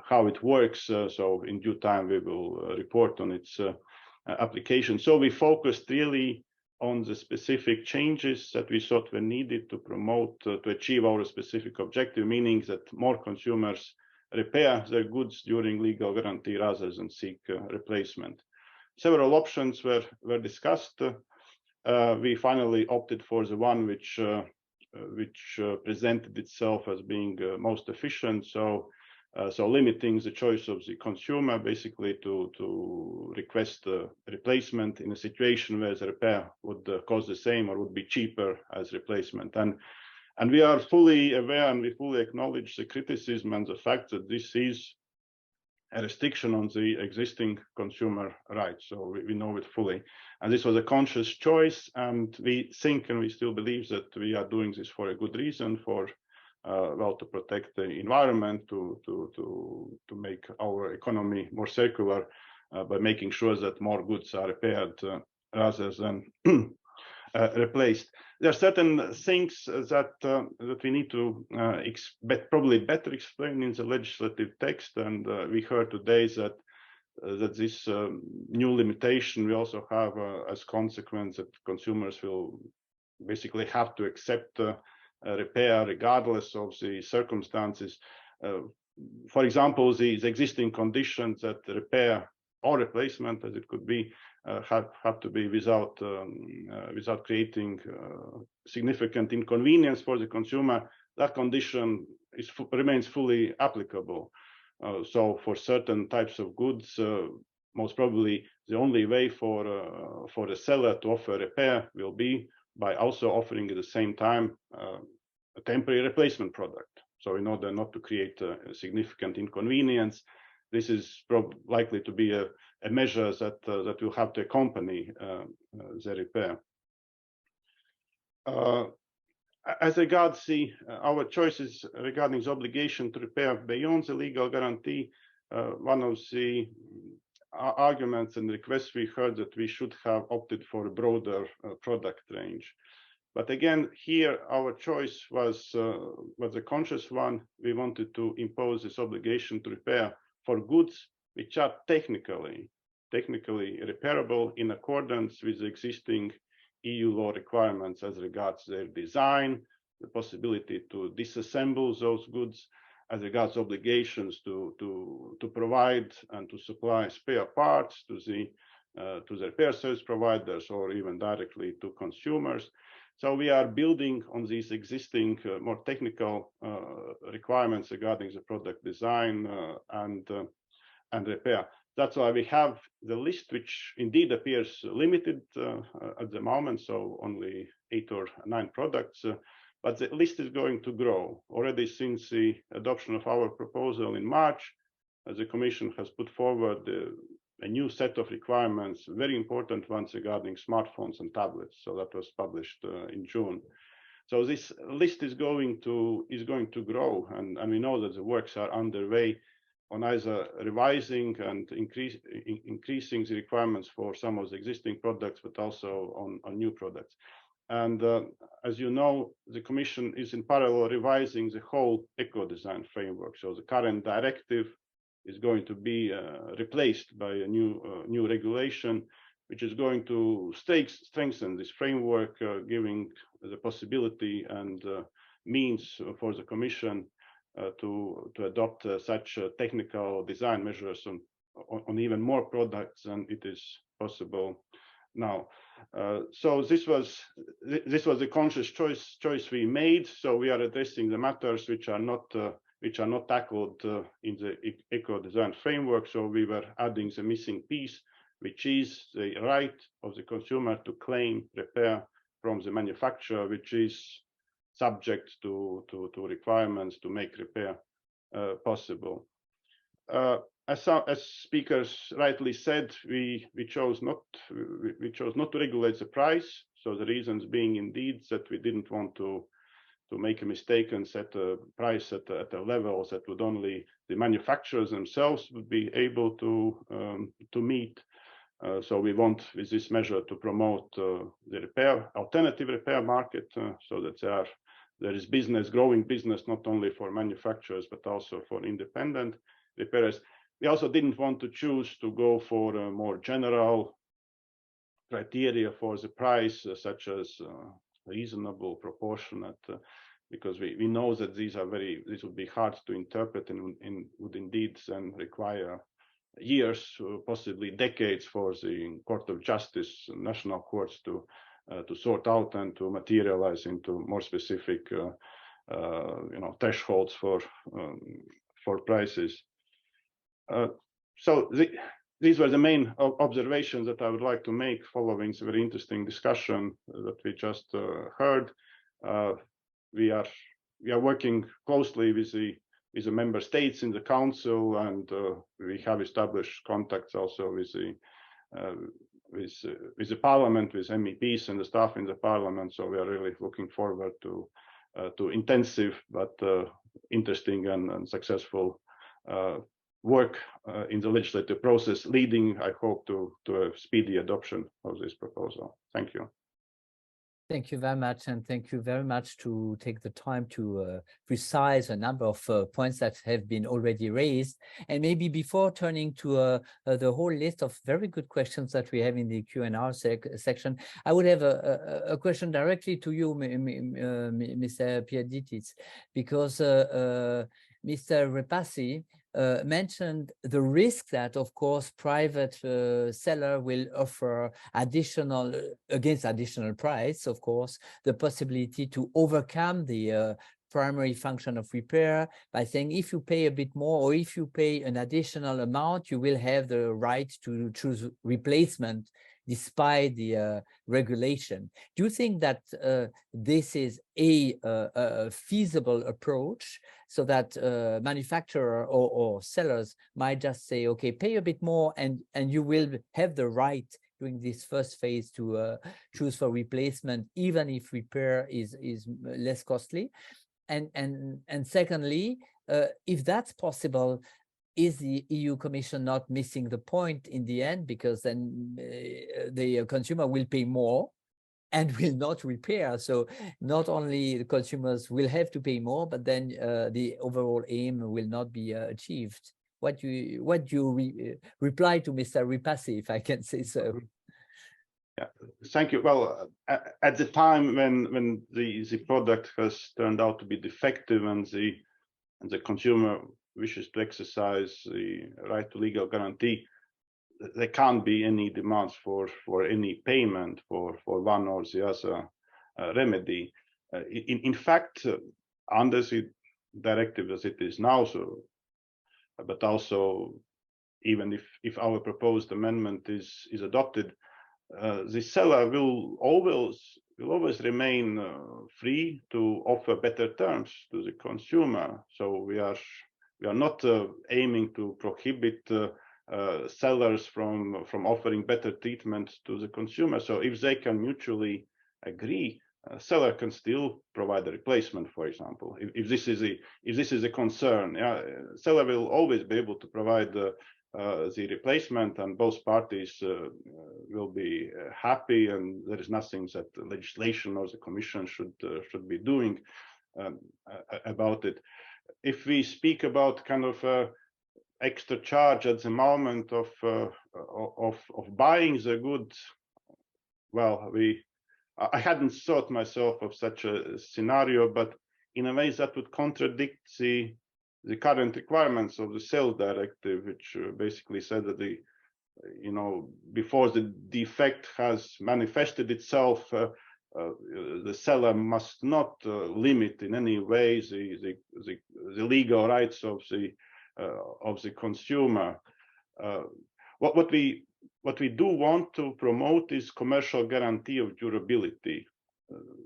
how it works. So in due time we will report on its application. So we focused really on the specific changes that we thought were needed to promote, to achieve our specific objective, meaning that more consumers repair their goods during legal guarantee rather than seek replacement. Several options were discussed. We finally opted for the one which presented itself as being most efficient. So limiting the choice of the consumer, basically to request a replacement in a situation where the repair would cost the same or would be cheaper as replacement. And we are fully aware and we fully acknowledge the criticism and the fact that this is a restriction on the existing consumer rights. So we know it fully. And this was a conscious choice, and we think and we still believe that we are doing this for a good reason, for well, to protect the environment, to make our economy more circular by making sure that more goods are repaired rather than replaced. There are certain things that we need to probably better explain in the legislative text, and we heard today that this new limitation will also have as consequence that consumers will basically have to accept repair regardless of the circumstances. For example, the existing conditions that repair or replacement, as it could be, have to be without creating significant inconvenience for the consumer. That condition remains fully applicable. So for certain types of goods, most probably the only way for the seller to offer repair will be by also offering at the same time a temporary replacement product. So in order not to create a significant inconvenience, this is likely to be a measure that that will have to accompany the repair. As regards our choices regarding the obligation to repair beyond the legal guarantee, one of the arguments and requests we heard that we should have opted for a broader product range. But again, here our choice was a conscious one. We wanted to impose this obligation to repair for goods which are technically repairable in accordance with the existing EU law requirements as regards their design, the possibility to disassemble those goods, as regards obligations to provide and to supply spare parts to the repair service providers or even directly to consumers. So we are building on these existing more technical requirements regarding the product design and repair. That's why we have the list, which indeed appears limited at the moment, so only 8 or 9 products, but the list is going to grow. Already since the adoption of our proposal in March, the Commission has put forward a new set of requirements, very important ones regarding smartphones and tablets. So that was published in June. So this list is going to grow, and we know that the works are underway on either revising and increasing the requirements for some of the existing products, but also on new products. And as you know, the Commission is in parallel revising the whole eco-design framework. So the current directive is going to be replaced by a new regulation, which is going to strengthen this framework, giving the possibility and means for the Commission to adopt such technical design measures on even more products than it is possible now. So this was a conscious choice we made. So we are addressing the matters which are not tackled in the eco design framework. So we were adding the missing piece, which is the right of the consumer to claim repair from the manufacturer, which is subject to requirements to make repair possible. As speakers rightly said, we chose not to regulate the price. So the reasons being indeed that we didn't want to make a mistake and set a price at a level that would only the manufacturers themselves would be able to meet. So we want with this measure to promote the alternative repair market, so that there is growing business not only for manufacturers but also for independent repairers. We also didn't want to choose to go for a more general criteria for the price, such as reasonable, proportionate, because we know that these would be hard to interpret and would indeed then require years, possibly decades, for the Court of Justice, national courts to sort out and to materialize into more specific, thresholds for prices. So these were the main observations that I would like to make following the very interesting discussion that we just heard. We are working closely with the member states in the council, and we have established contacts also with the parliament, with MEPs and the staff in the parliament. So we are really looking forward to intensive but interesting and successful work in the legislative process, leading, I hope, to a speedy adoption of this proposal. Thank you. Thank you very much, and thank you very much to take the time to precise a number of points that have been already raised. And maybe before turning to the whole list of very good questions that we have in the Q&A section, I would have a question directly to you, Mr. Pieditis, because Mr. Repassi mentioned the risk that, of course, private seller will offer against additional price, of course, the possibility to overcome the primary function of repair by saying if you pay a bit more or if you pay an additional amount, you will have the right to choose replacement despite the regulation. Do you think that this is a feasible approach, so that manufacturer or sellers might just say, okay, pay a bit more and you will have the right during this first phase to choose for replacement, even if repair is less costly? And secondly, if that's possible, is the EU Commission not missing the point in the end? Because then the consumer will pay more and will not repair. So not only the consumers will have to pay more, but then the overall aim will not be achieved. What do you reply to Mr. Ripassi, if I can say so? Yeah, thank you. Well, at the time when the product has turned out to be defective and the consumer wishes to exercise the right to legal guarantee, there can't be any demands for any payment for one or the other remedy. In fact, under the directive as it is now, so, but also even if our proposed amendment is adopted, the seller will always remain free to offer better terms to the consumer. So we are not aiming to prohibit sellers from offering better treatment to the consumer. So if they can mutually agree, seller can still provide a replacement, for example. If this is a concern, yeah, seller will always be able to provide the replacement, and both parties will be happy, and there is nothing that the legislation or the Commission should be doing about it. If we speak about kind of extra charge at the moment of buying the goods, well, I hadn't thought myself of such a scenario, but in a way that would contradict the current requirements of the sales directive, which basically said that before the defect has manifested itself, the seller must not limit in any way the legal rights of the consumer. What we do want to promote is commercial guarantee of durability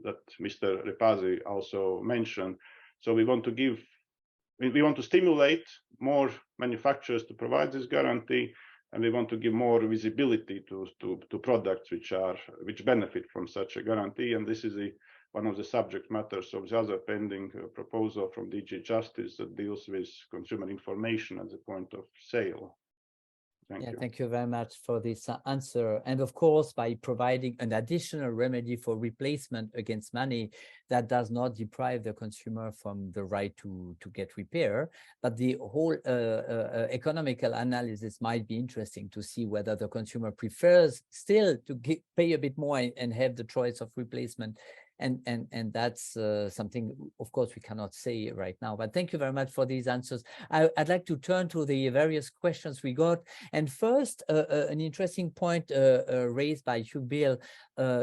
that Mr. Ripassi also mentioned. So we want to stimulate more manufacturers to provide this guarantee, and we want to give more visibility to products which benefit from such a guarantee. And this is one of the subject matters of the other pending proposal from DG Justice that deals with consumer information at the point of sale. Thank you very much for this answer. And of course, by providing an additional remedy for replacement against money, that does not deprive the consumer from the right to get repair. But the whole economical analysis might be interesting to see whether the consumer prefers still to pay a bit more and have the choice of replacement. And that's something, of course, we cannot say right now. But thank you very much for these answers. I'd like to turn to the various questions we got. And first, an interesting point raised by Hugh Bill,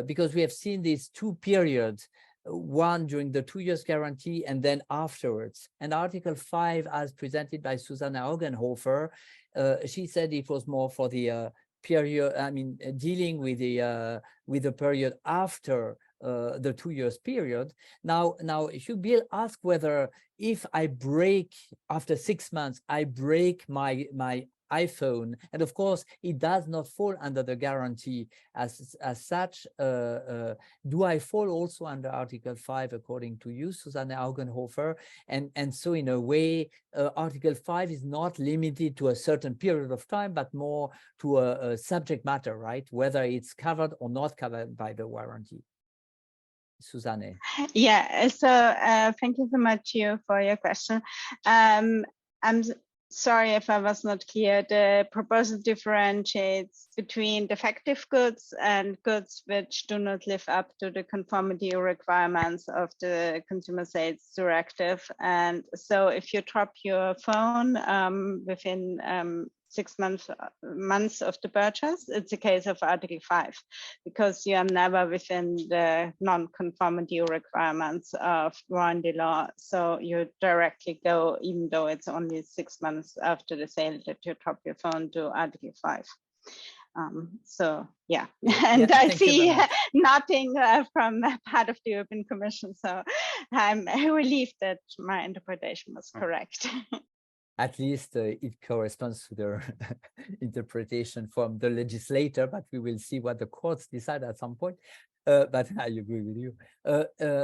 because we have seen these two periods, one during the 2 years guarantee and then afterwards. And Article 5, as presented by Susanne Augenhofer, she said it was more for the period, I mean, dealing with the period after the 2 years period. Now Hugh Bill asked whether if I break after 6 months, I break my iPhone, and of course it does not fall under the guarantee as such. Do I fall also under Article 5 according to you, Susanne Augenhofer? And so in a way, Article 5 is not limited to a certain period of time, but more to a subject matter, right? Whether it's covered or not covered by the warranty. Susanne. Yeah, so thank you so much, Hugh, for your question. I'm sorry if I was not clear. The proposal differentiates between defective goods and goods which do not live up to the conformity requirements of the Consumer Sales Directive. And so if you drop your phone within 6 months of the purchase, it's a case of Article 5, because you are never within the non-conformity requirements of warranty law. So you directly go, even though it's only 6 months after the sale, that you drop your phone, to Article 5. So yeah, and Yeah, I thank you very see much. nothing from part of the European Commission. So I'm relieved that my interpretation was correct. At least it corresponds to the interpretation from the legislator, but we will see what the courts decide at some point. But I agree with you.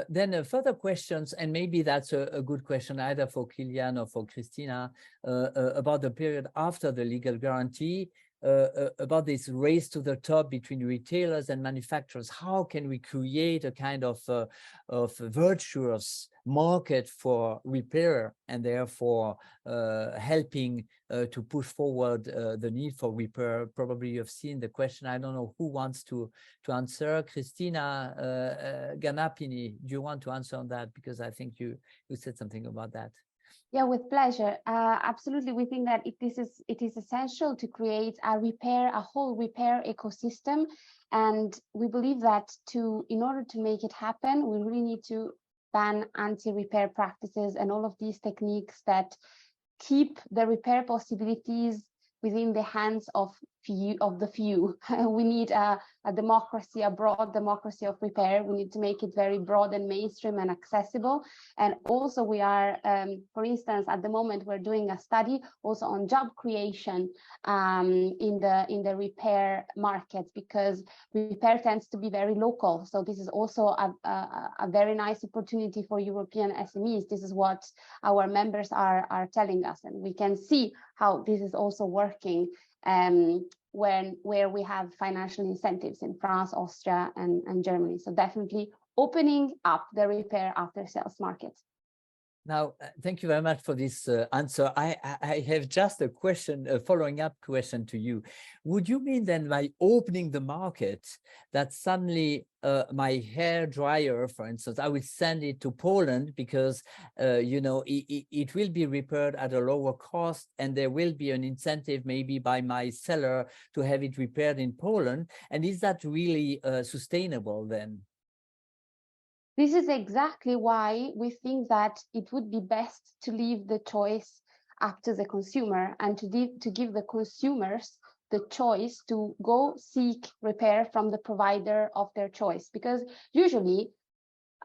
Then further questions, and maybe that's a good question either for Kilian or for Christina, about the period after the legal guarantee, about this race to the top between retailers and manufacturers. How can we create a kind of virtuous market for repair and therefore helping to push forward the need for repair? Probably you've seen the question. I don't know who wants to answer. Christina Ganapini, do you want to answer on that? Because I think you said something about that. Yeah, with pleasure. Absolutely, we think that it is essential to create a whole repair ecosystem, and we believe that in order to make it happen, we really need to ban anti-repair practices and all of these techniques that keep the repair possibilities within the hands of the few. We need a democracy, a broad democracy of repair. We need to make it very broad and mainstream and accessible. And also we are, for instance, at the moment, we're doing a study also on job creation in the repair market, because repair tends to be very local. So this is also a very nice opportunity for European SMEs. This is what our members are telling us, and we can see how this is also working where we have financial incentives in France, Austria, and Germany. So definitely opening up the repair after sales market. Now, thank you very much for this answer. I have just a question, a following up question to you. Would you mean then by opening the market that suddenly my hair dryer, for instance, I will send it to Poland because, you know, it will be repaired at a lower cost, and there will be an incentive maybe by my seller to have it repaired in Poland? And is that really sustainable then? This is exactly why we think that it would be best to leave the choice up to the consumer, and to give the consumers the choice to go seek repair from the provider of their choice. Because usually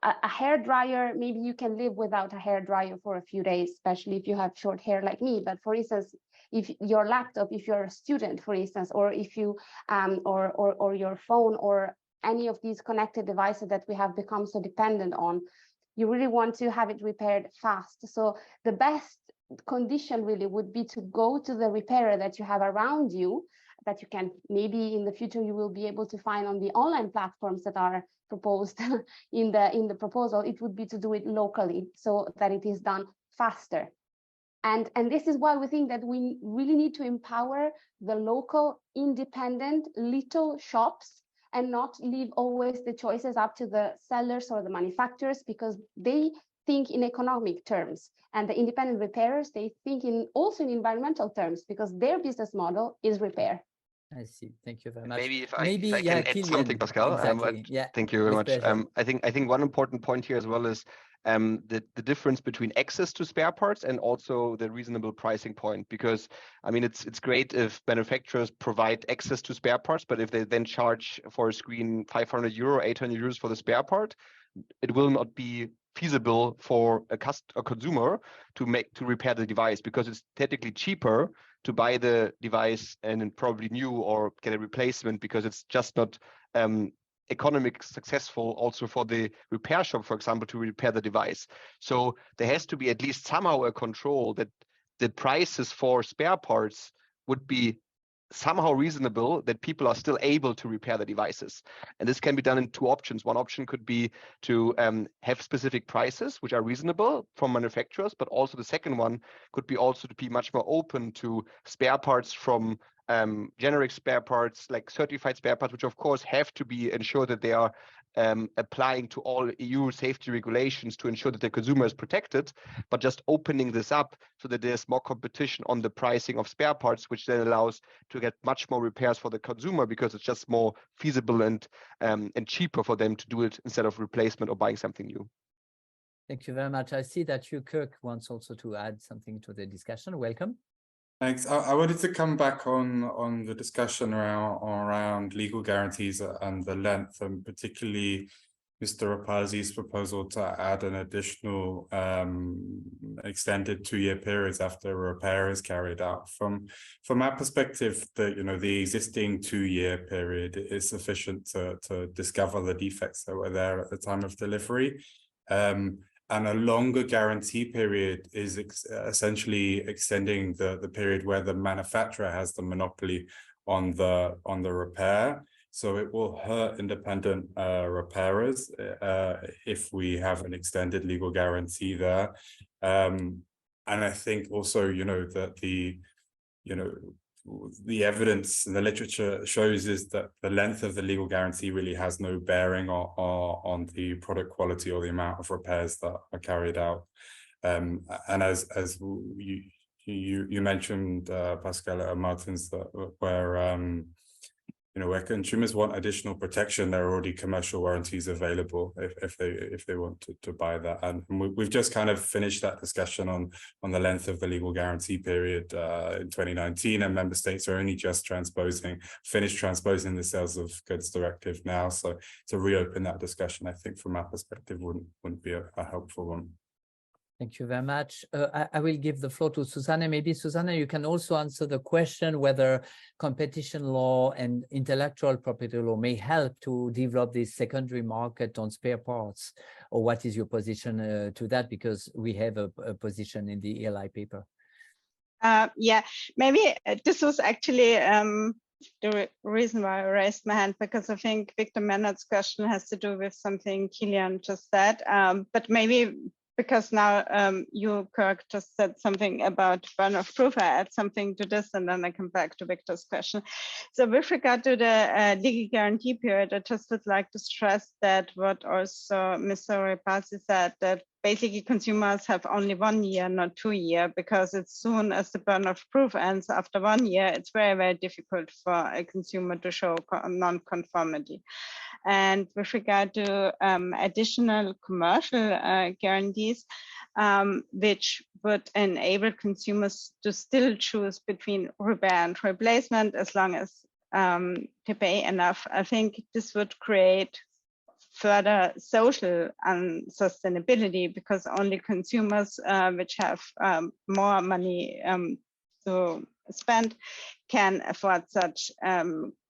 a hair dryer, maybe you can live without a hair dryer for a few days, especially if you have short hair like me. But for instance, if your laptop, if you're a student, for instance, or if you or your phone, or any of these connected devices that we have become so dependent on, you really want to have it repaired fast. So the best condition really would be to go to the repairer that you have around you, that you can, maybe in the future you will be able to find on the online platforms that are proposed in the proposal. It would be to do it locally so that it is done faster. And this is why we think that we really need to empower the local independent little shops, and not leave always the choices up to the sellers or the manufacturers, because they think in economic terms, and the independent repairers, they think also in environmental terms, because their business model is repair. I see. Thank you very much. Maybe if I can add Kilian, something, Pascal. exactly. Yeah. Thank you very much. Pleasure. I think one important point here as well is the difference between access to spare parts and also the reasonable pricing point. Because I mean, it's great if manufacturers provide access to spare parts, but if they then charge for a screen 500 euro, 800 euros for the spare part, it will not be feasible for a consumer to repair the device, because it's technically cheaper to buy the device and probably new or get a replacement, because it's just not economic successful also for the repair shop, for example, to repair the device. So there has to be at least somehow a control that the prices for spare parts would be somehow reasonable, that people are still able to repair the devices. And this can be done in two options. One option could be to have specific prices which are reasonable from manufacturers, but also the second one could be also to be much more open to spare parts from generic spare parts, like certified spare parts, which of course have to be ensured that they are applying to all EU safety regulations to ensure that the consumer is protected, but just opening this up so that there's more competition on the pricing of spare parts, which then allows to get much more repairs for the consumer, because it's just more feasible and cheaper for them to do it instead of replacement or buying something new. Thank you very much. I see that Kirk wants also to add something to the discussion. Welcome. Thanks. I wanted to come back on the discussion around legal guarantees and the length, and particularly Mr. Rapazzi's proposal to add an additional extended 2-year periods after a repair is carried out. From our perspective, the existing 2-year period is sufficient to discover the defects that were there at the time of delivery. And a longer guarantee period is essentially extending the period where the manufacturer has the monopoly on the repair. So it will hurt independent repairers if we have an extended legal guarantee there. And I think also, that the evidence and the literature shows is that the length of the legal guarantee really has no bearing on the product quality or the amount of repairs that are carried out. And as you mentioned, Pascal Martins, that where consumers want additional protection, there are already commercial warranties available if they want to buy that. And we've just kind of finished that discussion on the length of the legal guarantee period in 2019, and member states are only just finished transposing the Sales of Goods Directive now. So to reopen that discussion, I think from our perspective wouldn't be a helpful one. Thank you very much. I will give the floor to Susanne. Maybe, Susanne, you can also answer the question whether competition law and intellectual property law may help to develop this secondary market on spare parts, or what is your position to that? Because we have a position in the ELI paper. Yeah, maybe this was actually the reason why I raised my hand, because I think Victor Menard's question has to do with something Kilian just said, but maybe because now you, Kirk, just said something about burden of proof, I add something to this and then I come back to Victor's question. So with regard to the legal guarantee period, I just would like to stress that what also Mr. Rapazzi said, that basically consumers have only 1 year, not 2 years, because as soon as the burden of proof ends after 1 year, it's very, very difficult for a consumer to show non-conformity. And with regard to additional commercial guarantees, which would enable consumers to still choose between repair and replacement as long as they pay enough, I think this would create further social unsustainability, because only consumers which have more money to spend can afford such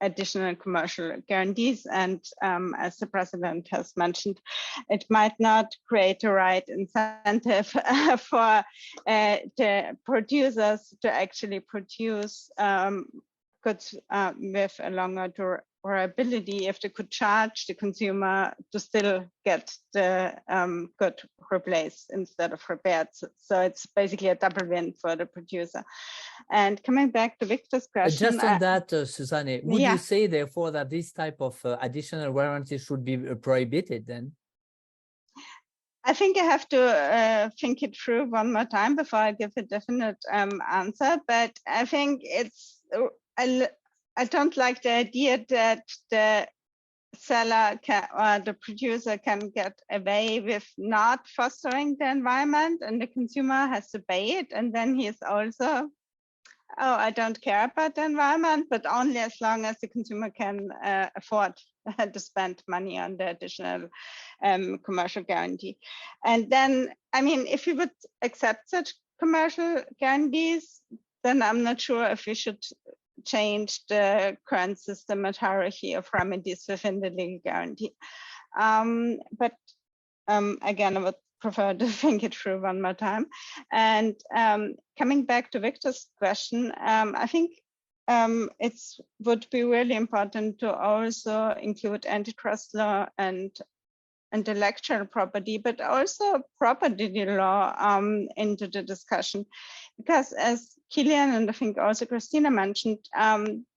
additional commercial guarantees. And as the president has mentioned, it might not create a right incentive for the producers to actually produce goods with a longer durability if they could charge the consumer to still get the good replaced instead of repaired. So it's basically a double win for the producer. And coming back to Victor's question. Just on that, Susanne, would you say therefore that this type of additional warranty should be prohibited then? I think I have to think it through one more time before I give a definite answer, but I think it's, I don't like the idea that the seller can, or the producer can get away with not fostering the environment, and the consumer has to pay it, and then he's also, oh, I don't care about the environment, but only as long as the consumer can afford to spend money on the additional commercial guarantee. And then, I mean, if we would accept such commercial guarantees, then I'm not sure if we should change the current system and hierarchy of remedies within the legal guarantee. But again, I would prefer to think it through one more time. And coming back to Victor's question, I think it would be really important to also include antitrust law and intellectual property, but also property law into the discussion. Because as Kilian and I think also Christina mentioned,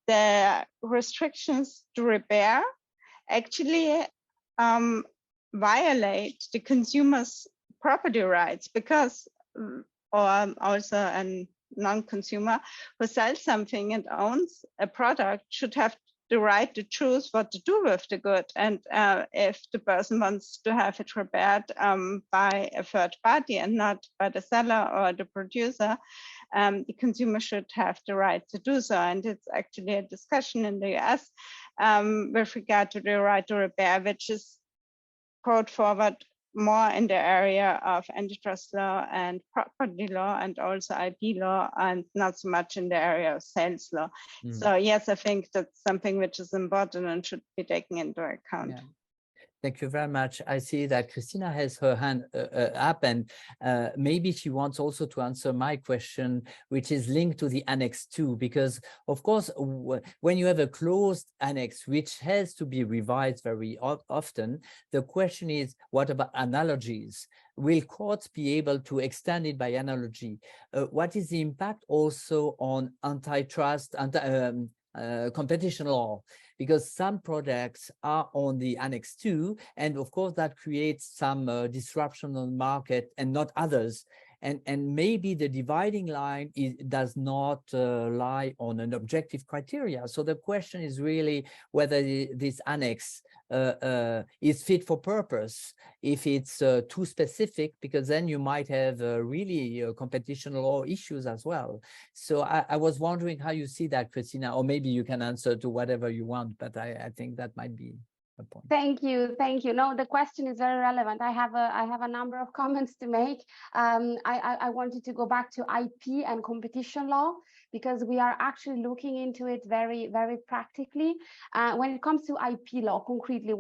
the restrictions to repair actually violate the consumer's property rights, because or also a non-consumer who sells something and owns a product should have the right to choose what to do with the good. And if the person wants to have it repaired by a third party and not by the seller or the producer, the consumer should have the right to do so. And it's actually a discussion in the US with regard to the right to repair, which is brought forward more in the area of antitrust law and property law and also IP law, and not so much in the area of sales law. So yes, I think that's something which is important and should be taken into account. Yeah. Thank you very much. I see that Christina has her hand up, and maybe she wants also to answer my question, which is linked to the Annex 2, because of course, when you have a closed annex, which has to be revised very often, the question is, what about analogies? Will courts be able to extend it by analogy? What is the impact also on antitrust, competition law? Because some products are on the Annex 2, and of course that creates some disruption on the market and not others. And maybe the dividing line does not lie on an objective criteria. So the question is really whether this annex is fit for purpose. If it's too specific, because then you might have really competition law issues as well. So I was wondering how you see that, Christina, or maybe you can answer to whatever you want, but I think that might be a point. Thank you. No, the question is very relevant. I have a number of comments to make. I wanted to go back to IP and competition law, because we are actually looking into it very, very practically. When it comes to IP law, concretely,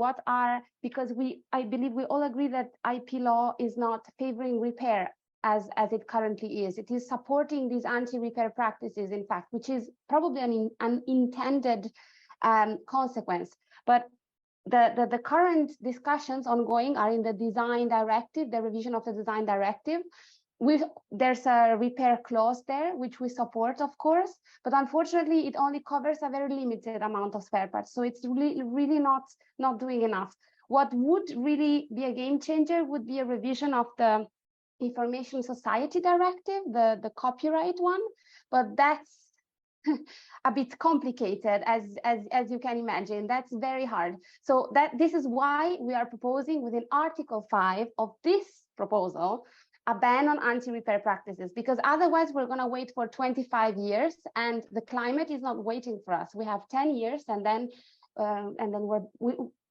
because I believe we all agree that IP law is not favoring repair as it currently is. It is supporting these anti-repair practices, in fact, which is probably an unintended consequence. But the current discussions ongoing are in the design directive, the revision of the design directive. There's a repair clause there, which we support, of course, but unfortunately, it only covers a very limited amount of spare parts. So it's really not doing enough. What would really be a game changer would be a revision of the Information Society Directive, the copyright one, but that's a bit complicated, as you can imagine. That's very hard. So this is why we are proposing within Article 5 of this proposal a ban on anti-repair practices, because otherwise we're going to wait for 25 years and the climate is not waiting for us. We have 10 years and then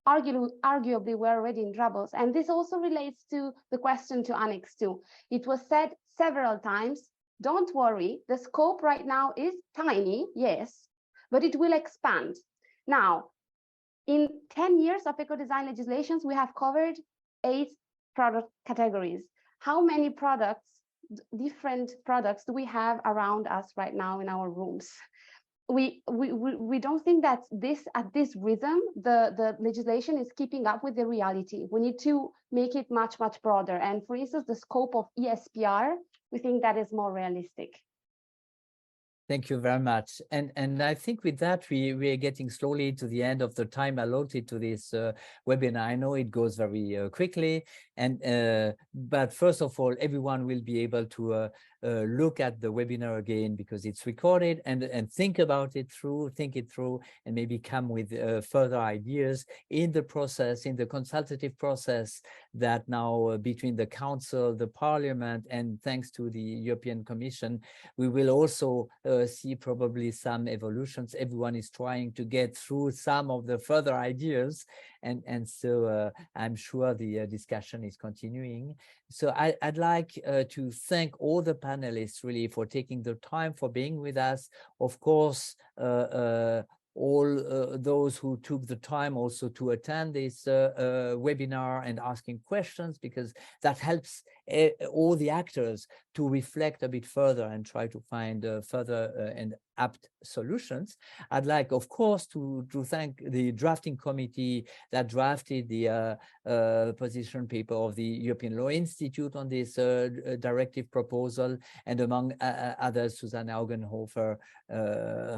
arguably we're already in troubles. And this also relates to the question to Annex 2. It was said several times, don't worry, the scope right now is tiny, yes, but it will expand. Now, in 10 years of eco-design legislations, we have covered 8 product categories. How many different products do we have around us right now in our rooms? We don't think that at this rhythm, the legislation is keeping up with the reality. We need to make it much, much broader. And for instance, the scope of ESPR, we think that is more realistic. Thank you very much. And I think with that, we are getting slowly to the end of the time allotted to this webinar. I know it goes very quickly, but first of all, everyone will be able to look at the webinar again, because it's recorded, and think it through, and maybe come with further ideas in the process, in the consultative process that now between the Council, the Parliament, and thanks to the European Commission, we will also see probably some evolutions. Everyone is trying to get through some of the further ideas, and so I'm sure the discussion is continuing. So I'd like to thank all the panelists really for taking the time, for being with us. Of course, all those who took the time also to attend this webinar and asking questions, because that helps all the actors to reflect a bit further and try to find further and apt solutions. I'd like, of course, to thank the drafting committee that drafted the position paper of the European Law Institute on this directive proposal, and among others, Susanne Augenhofer,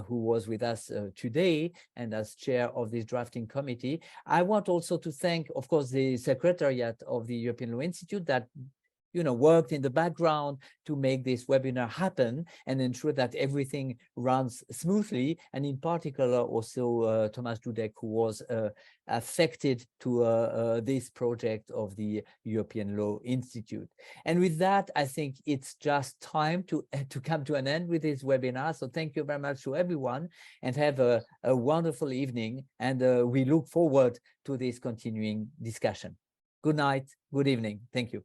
who was with us today and as chair of this drafting committee. I want also to thank, of course, the Secretariat of the European Law Institute that worked in the background to make this webinar happen and ensure that everything runs smoothly. And in particular, also Thomas Dudek, who was affected to this project of the European Law Institute. And with that, I think it's just time to come to an end with this webinar. So thank you very much to everyone, and have a wonderful evening. And we look forward to this continuing discussion. Good night, good evening. Thank you.